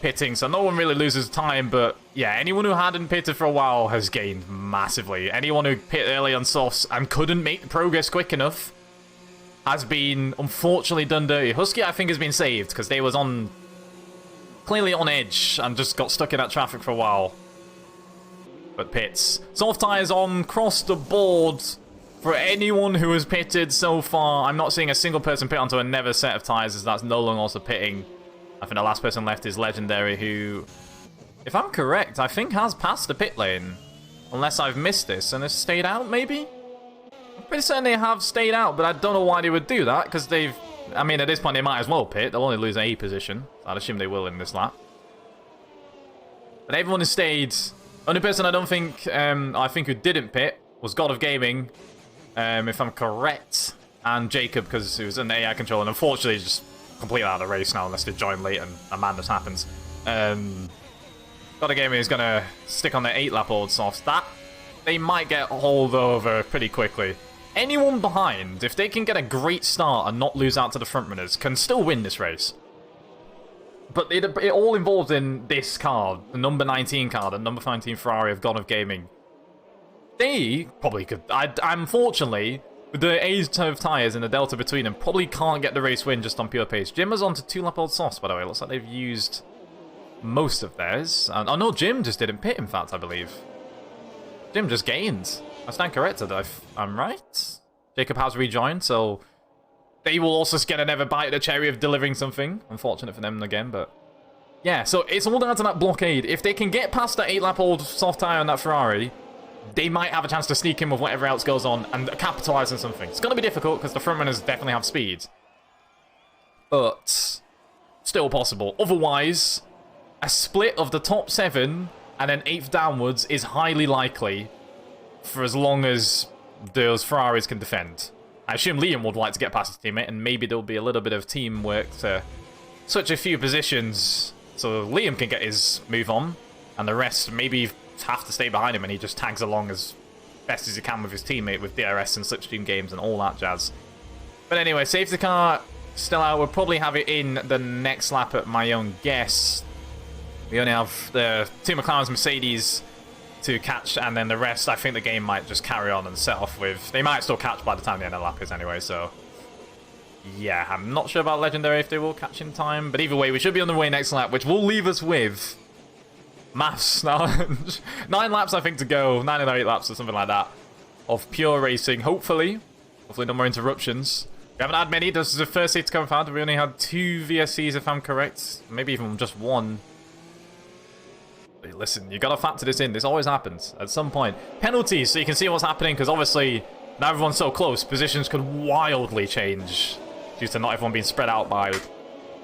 pitting, so no one really loses time. But yeah, anyone who hadn't pitted for a while has gained massively. Anyone who pit early on softs and couldn't make the progress quick enough has been unfortunately done dirty. Husky, I think, has been saved because they was clearly on edge and just got stuck in that traffic for a while. But pits. Soft tyres on across the board for anyone who has pitted so far. I'm not seeing a single person pit onto another set of tyres, as that's no longer also pitting. I think the last person left is Legendary, who, if I'm correct, I think has passed the pit lane. Unless I've missed this and has stayed out, maybe? I'm pretty certain they have stayed out, but I don't know why they would do that, because they've... I mean, at this point, they might as well pit. They'll only lose an A position. I'd assume they will in this lap. But everyone has stayed. Only person I don't think, I think who didn't pit was God of Gaming, if I'm correct, and Jacob, because he was in the AI control, and unfortunately he's just completely out of the race now, unless they join late and a madness happens. God of Gaming is going to stick on their 8-lap old softs. That, they might get hauled over pretty quickly. Anyone behind, if they can get a great start and not lose out to the front runners, can still win this race. But it all involves in this car, the number 19 car, the number 19 Ferrari of God of Gaming. They probably could... unfortunately, with the age of tyres and the delta between them, probably can't get the race win just on pure pace. Jim is on to 2-lap old softs, by the way. Looks like they've used most of theirs. And, oh no, Jim just didn't pit, in fact, I believe. Jim just gained. I stand corrected, I'm right? Jacob has rejoined, so... They will also get another bite of the cherry of delivering something. Unfortunate for them again, but... Yeah, so it's all down to that blockade. If they can get past that 8-lap old soft tyre on that Ferrari, they might have a chance to sneak in with whatever else goes on and capitalise on something. It's going to be difficult because the front runners definitely have speed. But still possible. Otherwise, a split of the top 7 and then 8th downwards is highly likely for as long as those Ferraris can defend. I assume Liam would like to get past his teammate, and maybe there'll be a little bit of teamwork to switch a few positions so Liam can get his move on, and the rest maybe have to stay behind him and he just tags along as best as he can with his teammate with DRS and slipstream games and all that jazz. But anyway, safety car still out. We'll probably have it in the next lap at my own guess. We only have the 2 McLarens, Mercedes to catch, and then the rest, I think the game might just carry on and set off with... They might still catch by the time the end of the lap is anyway, so... Yeah, I'm not sure about Legendary if they will catch in time, but either way, we should be on the way next lap, which will leave us with... Maths now. 9 laps, I think, to go. 9 or 8 laps or something like that. Of pure racing, hopefully. Hopefully no more interruptions. We haven't had many. This is the first safety car we've had. We only had 2 VSCs, if I'm correct. Maybe even just 1. Listen, you gotta factor this in. This always happens at some point. Penalties, so you can see what's happening, because obviously now everyone's so close, positions could wildly change due to not everyone being spread out by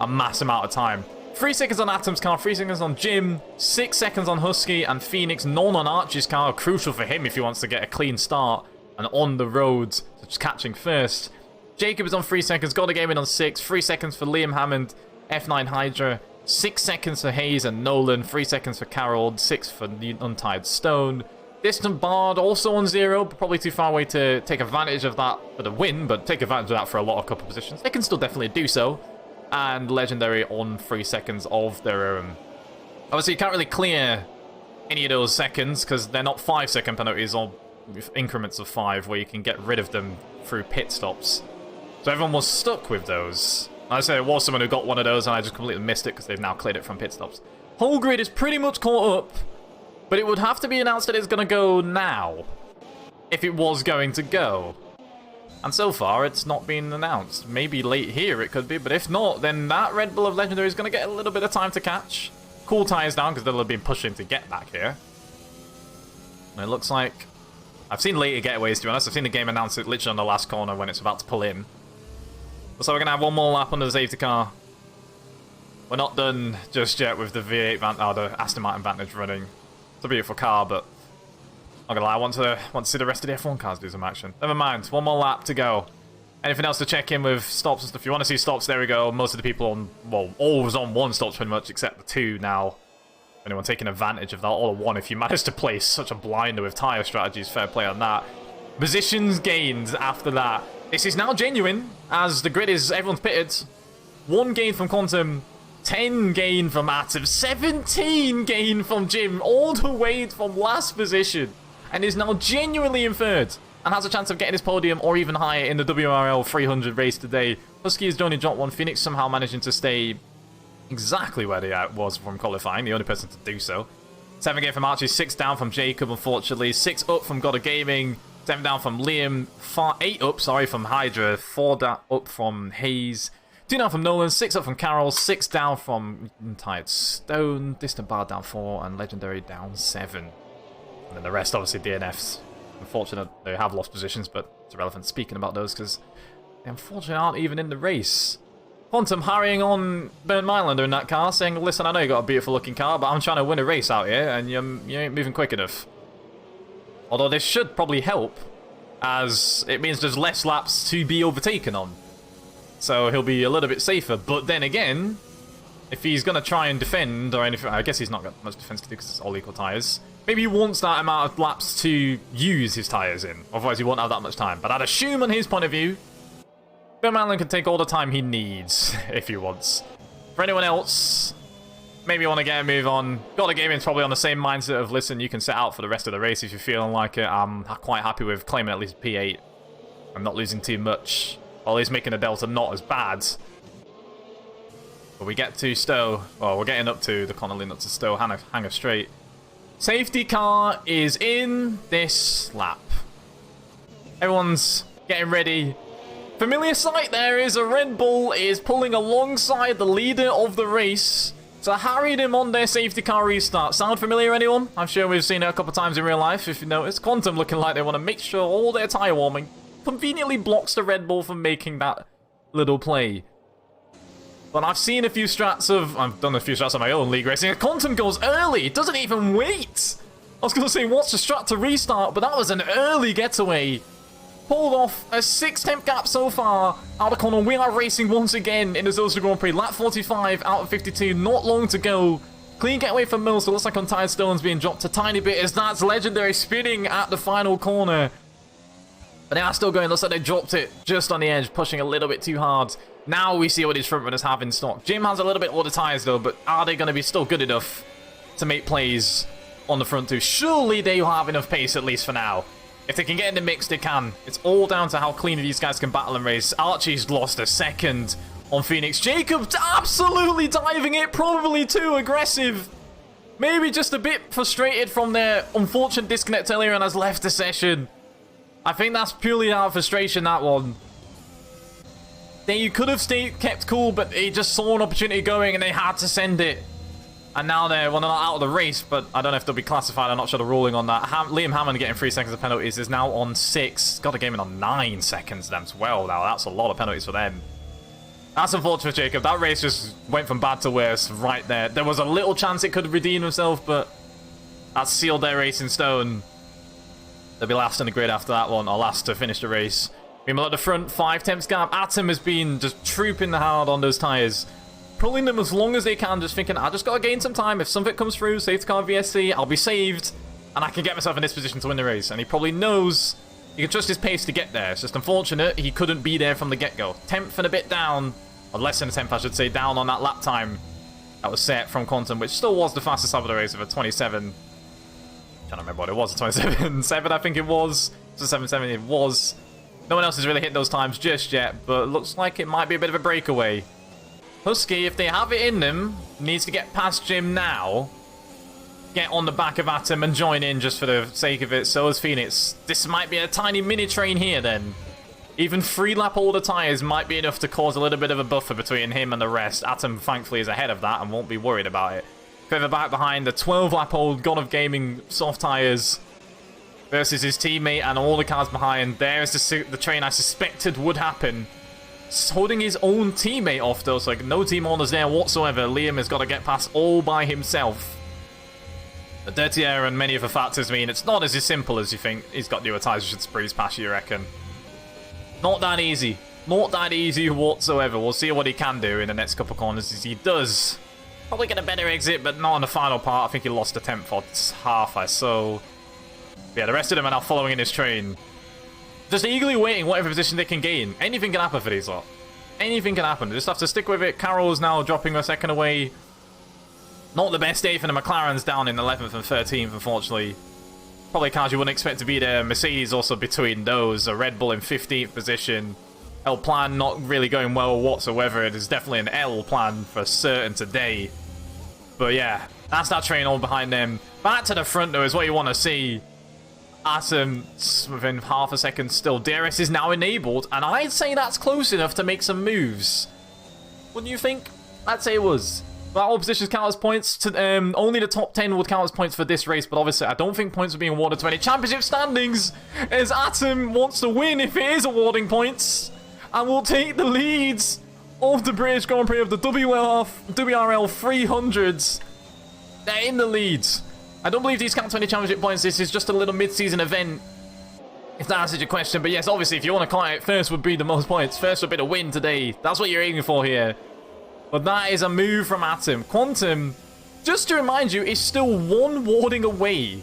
a mass amount of time. 3 seconds on Atom's car, 3 seconds on Jim, 6 seconds on Husky and Phoenix, none on Archie's car. Crucial for him if he wants to get a clean start and on the road, such as catching first. Jacob is on 3 seconds, God of Gaming on 6, 3 seconds for Liam Hammond, F9 Hydra, 6 seconds for Hayes and Nolan, 3 seconds for Carroll, 6 for the Untied Stone. Distant Bard also on 0, but probably too far away to take advantage of that for the win, but take advantage of that for a lot of couple positions. They can still definitely do so. And Legendary on 3 seconds of their own. Obviously, you can't really clear any of those seconds because they're not 5-second penalties or increments of 5 where you can get rid of them through pit stops. So everyone was stuck with those. I say there was someone who got one of those and I just completely missed it because they've now cleared it from pit stops. Whole grid is pretty much caught up, but it would have to be announced that it's going to go now, if it was going to go. And so far, it's not been announced. Maybe late here it could be, but if not, then that Red Bull of Legendary is going to get a little bit of time to catch. Cool tyres down because they'll have been pushing to get back here. And it looks like... I've seen later getaways, to be honest. I've seen the game announce it literally on the last corner when it's about to pull in. So we're going to have one more lap under the safety car. We're not done just yet with the V8 the Aston Martin Vantage running. It's a beautiful car, but not gonna lie, I want to see the rest of the F1 cars do some action. Never mind, one more lap to go. Anything else to check in with stops and stuff? If you want to see stops, there we go. Most of the people on, well, always on one stops pretty much, except the two now. Anyone taking advantage of that, all on one. If you manage to place such a blinder with tyre strategies, fair play on that. Positions gained after that. This is now genuine, as the grid is, everyone's pitted. 1 gain from Quantum, 10 gain from Atom, 17 gain from Jim, all the way from last position, and is now genuinely in third, and has a chance of getting his podium or even higher in the WRL 300 race today. Husky has only dropped 1, Phoenix somehow managing to stay exactly where they was from qualifying, the only person to do so. 7 gain from Archie, 6 down from Jacob, unfortunately, 6 up from God of Gaming, 7 down from Liam, 8 up, sorry, from Hydra, 4 up from Hayes, 2 down from Nolan, 6 up from Carroll, 6 down from Tired Stone, Distant Bar down 4, and Legendary down 7. And then the rest, obviously, DNFs. Unfortunate they have lost positions, but it's irrelevant speaking about those because they unfortunately aren't even in the race. Quantum harrying on Burn Mylander in that car, saying, listen, I know you got a beautiful looking car, but I'm trying to win a race out here, and you ain't moving quick enough. Although this should probably help, as it means there's less laps to be overtaken on. So he'll be a little bit safer, but then again, if he's going to try and defend or anything, I guess he's not got much defense to do because it's all equal tyres. Maybe he wants that amount of laps to use his tyres in, otherwise he won't have that much time. But I'd assume on his point of view, Bill Manlin can take all the time he needs, if he wants. For anyone else, maybe you want to get a move on. God of Gaming's probably on the same mindset of, listen, you can set out for the rest of the race if you're feeling like it. I'm quite happy with claiming at least P8. I'm not losing too much. Or at least making the delta not as bad. But we get to Stowe. Well, we're getting up to the corner leading up to Stowe. Hanger straight. Safety car is in this lap. Everyone's getting ready. Familiar sight there is a Red Bull is pulling alongside the leader of the race to harry him on their safety car restart. Sound familiar, anyone? I'm sure we've seen it a couple of times in real life, if you notice. Quantum looking like they want to make sure all their tyre warming conveniently blocks the Red Bull from making that little play. But I've seen a few strats of... I've done a few strats on my own league racing. Quantum goes early. It doesn't even wait. I was going to say, what's the strat to restart? But that was an early getaway. Pulled off a 6-10th gap so far. Out of corner, we are racing once again in the Silverstone Grand Prix. Lap 45 out of 52. Not long to go. Clean getaway from Mills. So it looks like Untied Stone's being dropped a tiny bit as that's Legendary spinning at the final corner. But they are still going. Looks like they dropped it just on the edge, pushing a little bit too hard. Now we see what his front runners have in stock. Jim has a little bit older tyres though, but are they going to be still good enough to make plays on the front two? Surely they will have enough pace at least for now. If they can get in the mix, they can. It's all down to how clean these guys can battle and race. Archie's lost a second on Phoenix. Jacob absolutely diving it, probably too aggressive. Maybe just a bit frustrated from their unfortunate disconnect earlier and has left the session. I think that's purely out of frustration, that one. They could have kept cool, but they just saw an opportunity going and they had to send it. And now they're, well, they're not out of the race, but I don't know if they'll be classified. I'm not sure the ruling on that. Liam Hammond getting 3 seconds of penalties is now on 6. Got a game in on 9 seconds them as well now. That's a lot of penalties for them. That's unfortunate for Jacob. That race just went from bad to worse right there. There was a little chance it could redeem himself, but that sealed their race in stone. They'll be last in the grid after that one, or last to finish the race. Meanwhile, at the front, 5-10ths gap. Atom has been just trooping the hard on those tyres. Pulling them as long as they can, just thinking, I just got to gain some time. If something comes through, safety car VSC, I'll be saved. And I can get myself in this position to win the race. And he probably knows he can trust his pace to get there. It's just unfortunate he couldn't be there from the get-go. 10th and a bit down, or less than a 10th, I should say, down on that lap time that was set from Quantum, which still was the fastest lap of the race of a 27. I can't remember what it was, a 27.7 I think it was. It's a 7.7 it was. No one else has really hit those times just yet, but looks like it might be a bit of a breakaway. Husky, if they have it in them, needs to get past Jim now. Get on the back of Atom and join in just for the sake of it. So is Phoenix. This might be a tiny mini train here then. Even 3-lap older tyres might be enough to cause a little bit of a buffer between him and the rest. Atom, thankfully, is ahead of that and won't be worried about it. Further back behind, the 12-lap old God of Gaming soft tyres versus his teammate and all the cars behind. There is the train I suspected would happen. Holding his own teammate off, though, so like, no team orders there whatsoever. Liam has got to get past all by himself. The dirty air and many other factors mean it's not as simple as you think. He's got newer tyres, should breeze past you, reckon. Not that easy. Not that easy whatsoever. We'll see what he can do in the next couple of corners as he does. Probably get a better exit, but not on the final part. I think he lost a tenth or half, I saw. Yeah, the rest of them are now following in his train. Just eagerly waiting whatever position they can gain. Anything can happen for these lot. Anything can happen. They just have to stick with it. Carroll's now dropping a second away. Not the best day for the McLarens, down in 11th and 13th, unfortunately. Probably cars you wouldn't expect to be there. Mercedes also between those. A Red Bull in 15th position. L plan not really going well whatsoever. It is definitely an L plan for certain today. But yeah, that's that train all behind them. Back to the front though is what you want to see. Atom within half a second still. DRS is now enabled, and I'd say that's close enough to make some moves. Wouldn't you think? I'd say it was. But all positions count as points. Only the top 10 would count as points for this race, but obviously I don't think points are being awarded to any championship standings, as Atom wants to win if it is awarding points, and will take the leads of the British Grand Prix of the WRL 300s. They're in the leads. I don't believe these count 20 championship points. This is just a little mid-season event, if that answers your question. But yes, obviously, if you want to count it, first would be the most points. First would be the win today. That's what you're aiming for here. But that is a move from Atom. Quantum, just to remind you, is still one warning away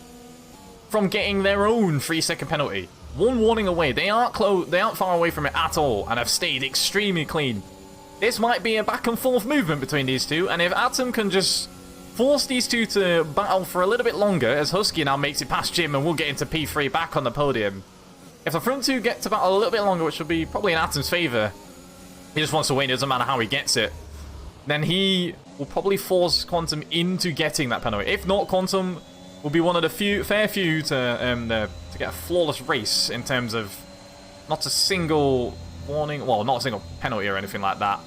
from getting their own 3-second penalty. One warning away. They aren't close. They aren't far away from it at all, and have stayed extremely clean. This might be a back and forth movement between these two, and if Atom can just force these two to battle for a little bit longer, as Husky now makes it past Jim and we'll get into P3 back on the podium. If the front two get to battle a little bit longer, which will be probably in Atom's favour, he just wants to win. It doesn't matter how he gets it. Then he will probably force Quantum into getting that penalty. If not, Quantum will be one of the fair few to get a flawless race in terms of not a single warning, well, not a single penalty or anything like that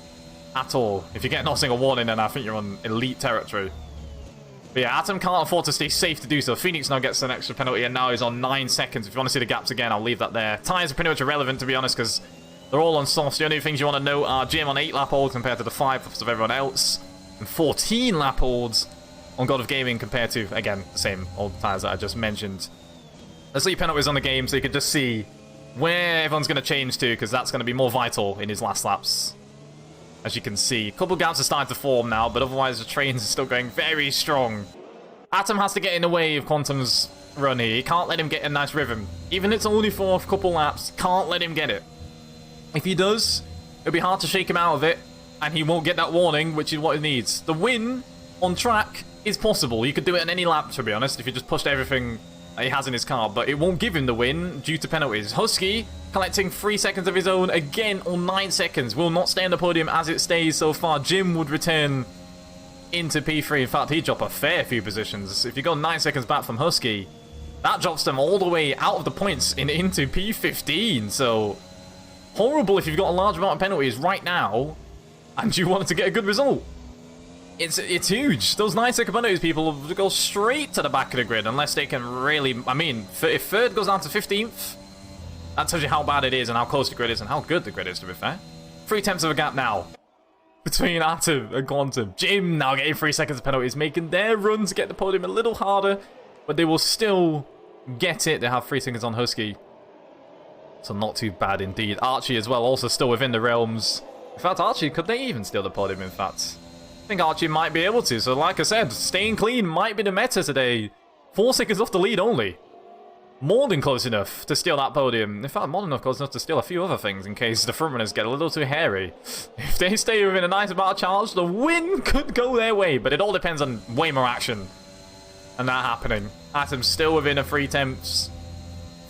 at all. If you get not a single warning, then I think you're on elite territory. But yeah, Atom can't afford to stay safe to do so. Phoenix now gets an extra penalty, and now he's on 9 seconds. If you want to see the gaps again, I'll leave that there. Tyres are pretty much irrelevant, to be honest, because they're all on softs. The only things you want to know are Jim on 8-lap olds compared to the 5 of everyone else, and 14-lap olds on God of Gaming compared to, again, the same old tyres that I just mentioned. Let's leave penalties on the game so you can just see where everyone's going to change to, because that's going to be more vital in his last laps. As you can see, a couple of gaps are starting to form now, but otherwise the trains are still going very strong. Atom has to get in the way of Quantum's run here. He can't let him get a nice rhythm. Even if it's only for a couple laps, can't let him get it. If he does, it'll be hard to shake him out of it, and he won't get that warning, which is what he needs. The win on track is possible. You could do it in any lap, to be honest, if you just pushed everything that he has in his car, but it won't give him the win due to penalties. Husky collecting 3 seconds of his own, again on 9 seconds. Will not stay on the podium as it stays so far. Jim would return into P3. In fact, he'd drop a fair few positions. If you go 9 seconds back from Husky, that drops them all the way out of the points into P15, so horrible if you've got a large amount of penalties right now and you wanted to get a good result. It's huge. Those 9-second penalties, people will go straight to the back of the grid unless they can really... I mean, if third goes down to 15th, that tells you how bad it is and how close the grid is and how good the grid is, to be fair. 3/10 of a gap now between Atom and Quantum. Jim now getting 3 seconds of penalties, making their run to get the podium a little harder, but they will still get it. They have 3 seconds on Husky. So not too bad indeed. Archie as well, also still within the realms. In fact, Archie, could they even steal the podium, in fact? I think Archie might be able to. So like I said, staying clean might be the meta today. 4 seconds off the lead only. More than close enough to steal that podium. In fact, more than close enough to steal a few other things in case the frontrunners get a little too hairy. If they stay within a nice amount of charge, the win could go their way. But it all depends on way more action and that happening. Atom's still within a 3/10.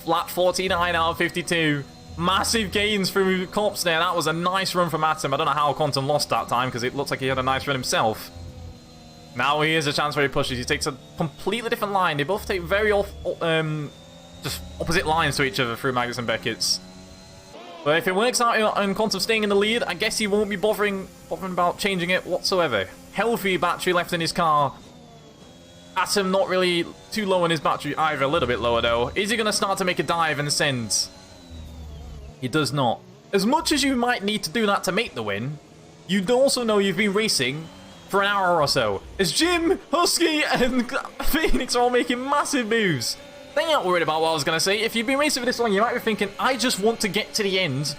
Flat 49 out of 52. Massive gains through Cops there. That was a nice run from Atom. I don't know how Quantum lost that time because it looks like he had a nice run himself. Now here's a chance where he pushes. He takes a completely different line. They both take very just opposite lines to each other through Magnus and Beckett's. But if it works out and Quantum staying in the lead, I guess he won't be bothering about changing it whatsoever. Healthy battery left in his car. Atom not really too low on his battery either, a little bit lower though. Is he going to start to make a dive and send? He does not. As much as you might need to do that to make the win, you also know you've been racing for an hour or so. As Jim, Husky, and Phoenix are all making massive moves. They aren't worried about what I was going to say. If you've been racing for this long, you might be thinking, I just want to get to the end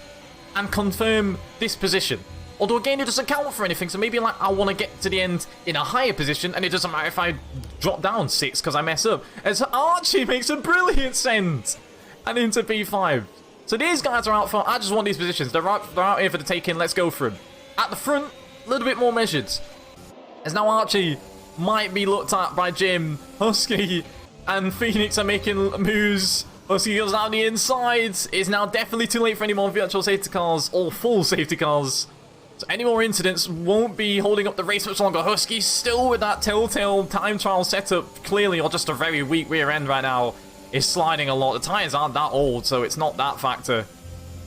and confirm this position. Although again, it doesn't count for anything, so maybe like I want to get to the end in a higher position, and it doesn't matter if I drop down 6 because I mess up. As Archie makes a brilliant send and into P5. So these guys are out for, I just want these positions. They're out here for the taking. Let's go for them. At the front, a little bit more measured. As now Archie might be looked at by Jim, Husky, and Phoenix are making moves. Husky goes down the inside. It's now definitely too late for any more virtual safety cars or full safety cars. So any more incidents won't be holding up the race much longer. Husky still with that telltale time trial setup, clearly, or just a very weak rear end right now, is sliding a lot. The tyres aren't that old, so it's not that factor.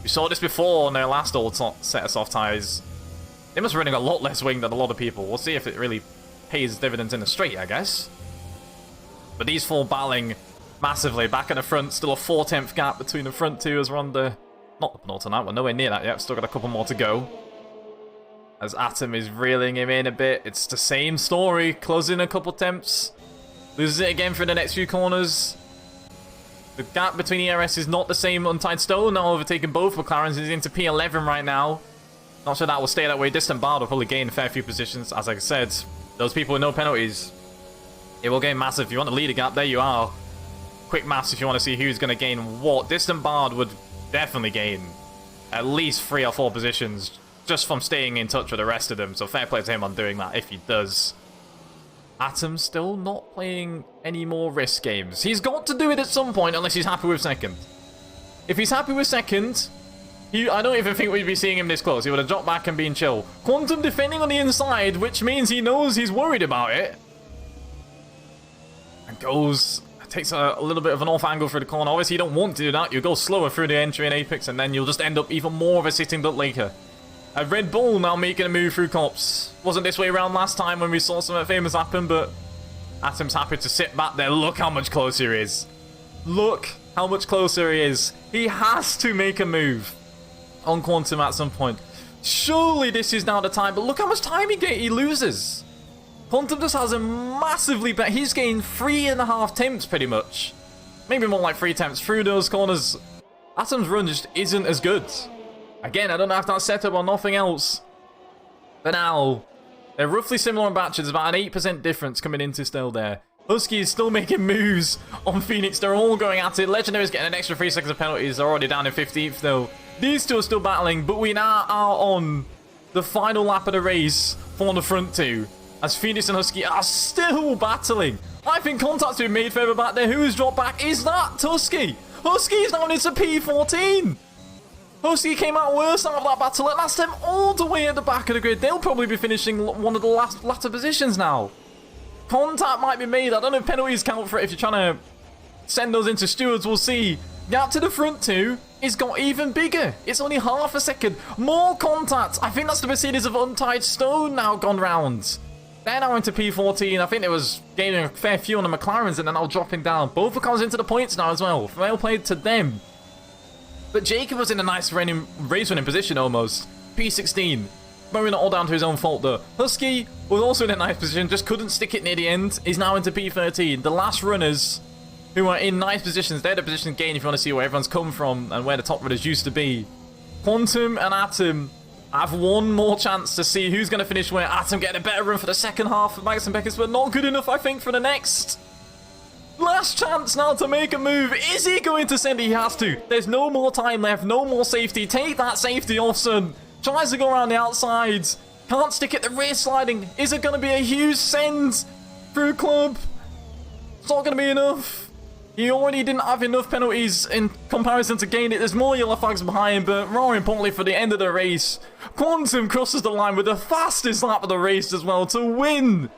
We saw this before on their last old set of soft tyres. They must be running a lot less wing than a lot of people. We'll see if it really pays dividends in the straight, I guess. But these four battling massively. Back in the front, still a 4/10 gap between the front two as we're on the... Not the penultimate, we're nowhere near that yet. Still got a couple more to go. As Atom is reeling him in a bit. It's the same story. Closing a couple attempts. Loses it again for the next few corners. The gap between ERS is not the same untied stone. Now overtaking both McLarens. He's into P11 right now. Not sure that will stay that way. Distant Bard will probably gain a fair few positions. As I said, those people with no penalties, it will gain massive. If you want to lead a gap, there you are. Quick maths if you want to see who's going to gain what. Distant Bard would definitely gain at least 3 or 4 positions just from staying in touch with the rest of them. So fair play to him on doing that if he does. Atom still not playing any more risk games. He's got to do it at some point unless he's happy with second. If he's happy with second, I don't even think we'd be seeing him this close. He would have dropped back and been chill. Quantum defending on the inside, which means he knows he's worried about it. And takes a little bit of an off angle through the corner. Obviously, you don't want to do that. You go slower through the entry and apex, and then you'll just end up even more of a sitting duck laker. A Red Bull now making a move through Cops. Wasn't this way around last time when we saw something famous happen, but Atom's happy to sit back there. Look how much closer he is. Look how much closer he is. He has to make a move on Quantum at some point. Surely this is now the time, but look how much time he loses. Quantum just has a massively better... He's gained 3.5 temps pretty much. Maybe more like 3 temps through those corners. Atom's run just isn't as good. Again, I don't know if that's setup or nothing else. But now, they're roughly similar on batches. About an 8% difference coming into still there. Husky is still making moves on Phoenix. They're all going at it. Legendary's getting an extra 3 seconds of penalties. They're already down in 15th though. These two are still battling, but we now are on the final lap of the race for the front two. As Phoenix and Husky are still battling. I think contact's been made further back there. Who's dropped back? Is that Husky? Husky is now into P14. Husky came out worse out of that battle. It lasted them all the way at the back of the grid. They'll probably be finishing one of the latter positions now. Contact might be made. I don't know if penalties count for it if you're trying to send those into stewards. We'll see. Gap to the front two is got even bigger. It's only half a second. More contact. I think that's the Mercedes of Untied Stone now gone round. They're now into P14. I think it was gaining a fair few on the McLarens and then now dropping down. Both the cars into the points now as well. Well played to them. But Jacob was in a nice race winning position almost. P16. Mowing it all down to his own fault though. Husky was also in a nice position, just couldn't stick it near the end. He's now into P13. The last runners who are in nice positions, they're the position gain if you want to see where everyone's come from and where the top runners used to be. Quantum and Atom have one more chance to see who's going to finish where. Atom getting a better run for the second half of Magnus and Beckers, but not good enough, I think, for the next. Last chance now to make a move. Is he going to send it? He has to. There's no more time left. No more safety. Take that safety off, son. Tries to go around the outsides. Can't stick it. The rear sliding. Is it going to be a huge send through club? It's not going to be enough. He already didn't have enough penalties in comparison to gain it. There's more yellow flags behind, but more importantly for the end of the race, Quantum crosses the line with the fastest lap of the race as well to win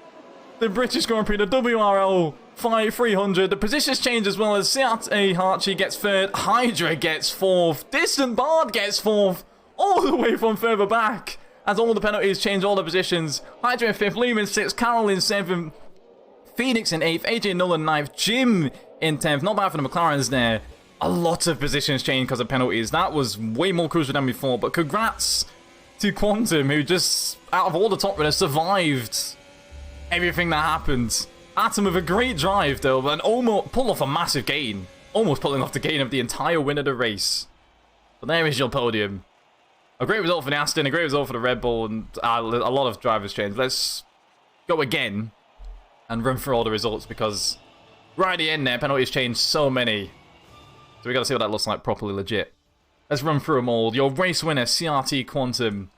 the British Grand Prix, the WRL 300. The positions change as well as Seat Harchi gets third, Hydra gets fourth, Distant Bard gets fourth, all the way from further back. As all the penalties change all the positions. Hydra in fifth, Liam in sixth, Carol in seventh, Phoenix in eighth, AJ Null in ninth, Jim in 10th. Not bad for the McLarens there. A lot of positions changed because of penalties. That was way more crucial than before. But congrats to Quantum, who just, out of all the top runners, survived everything that happened. Atom with a great drive, though, and almost pulled off a massive gain. Almost pulling off the gain of the entire win of the race. But there is your podium. A great result for the Aston, a great result for the Red Bull, and a lot of drivers changed. Let's go again and run through all the results, because right at the end there, penalties changed so many. So we got to see what that looks like properly legit. Let's run through them all. Your race winner, CRT Quantum,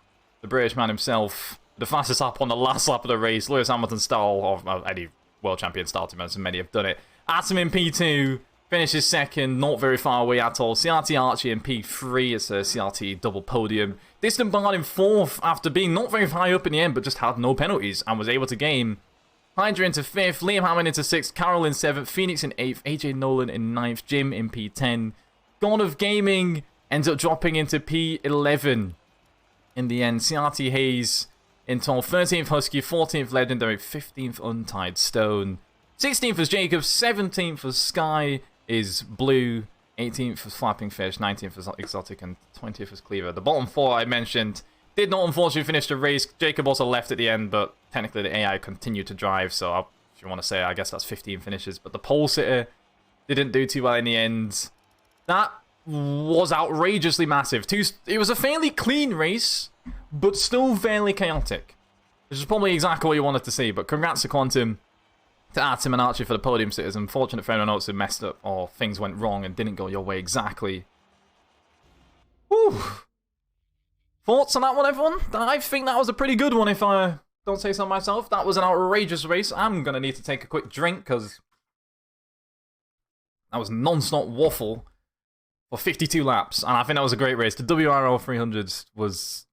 the British man himself, the fastest lap on the last lap of the race, Lewis Hamilton style, or any world champion style, to be honest, and many have done it. Atom in P2, finishes second, not very far away at all. CRT Archie in P3, it's a CRT double podium. Distant Bard in fourth, after being not very high up in the end, but just had no penalties, and was able to gain. Hydra into 5th, Liam Hammond into 6th, Carol in 7th, Phoenix in 8th, AJ Nolan in 9th, Jim in P10. God of Gaming ends up dropping into P11 in the end. CRT Hayes in 12th, 13th Husky, 14th Legendary, 15th Untied Stone. 16th was Jacob, 17th was Sky is Blue, 18th was Flapping Fish, 19th was Exotic, and 20th was Cleaver. The bottom four I mentioned did not unfortunately finish the race. Jacob also left at the end, but technically the AI continued to drive, so if you want to say, I guess that's 15 finishes. But the pole sitter didn't do too well in the end. That was outrageously massive. It was a fairly clean race, but still fairly chaotic, which is probably exactly what you wanted to see. But congrats to Quantum, to Atom and Archie for the podium sitters. Unfortunate for anyone else who messed up or things went wrong and didn't go your way exactly. Whew. Thoughts on that one, everyone? I think that was a pretty good one, if I don't say so myself. That was an outrageous race. I'm going to need to take a quick drink, because that was non-stop waffle for 52 laps, and I think that was a great race. The WRL 300 was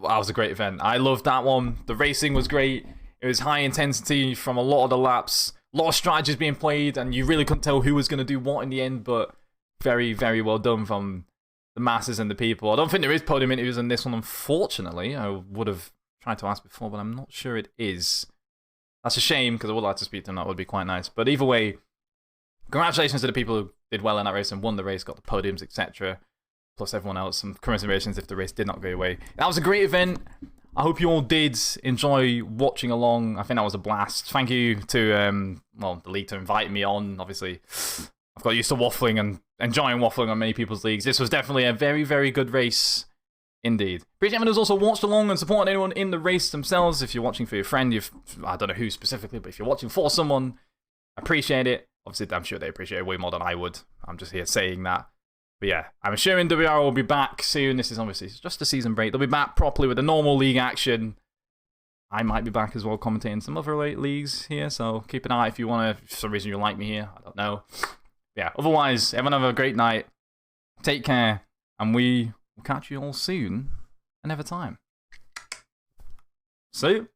a great event. I loved that one. The racing was great. It was high intensity from a lot of the laps. A lot of strategies being played, and you really couldn't tell who was going to do what in the end, but very, very well done from the masses and the people. I don't think there is podium interviews in this one, unfortunately. I would have tried to ask before, but I'm not sure it is. That's a shame, because I would like to speak to them. That would be quite nice. But either way, congratulations to the people who did well in that race and won the race, got the podiums, etc. Plus everyone else. Some congratulations if the race did not go away. That was a great event. I hope you all did enjoy watching along. I think that was a blast. Thank you to the league to invite me on. Obviously, I've got used to waffling and enjoying waffling on many people's leagues. This was definitely a very, very good race indeed. Appreciate everyone who's also watched along and supported anyone in the race themselves. If you're watching for your friend, I don't know who specifically, but if you're watching for someone, I appreciate it. Obviously, I'm sure they appreciate it way more than I would. I'm just here saying that. But yeah, I'm assuming WRL will be back soon. This is obviously just a season break. They'll be back properly with the normal league action. I might be back as well, commentating some other leagues here. So keep an eye if you want to. For some reason you like me here, I don't know. Yeah, otherwise, everyone have a great night. Take care. And we will catch you all soon. Another time. See you.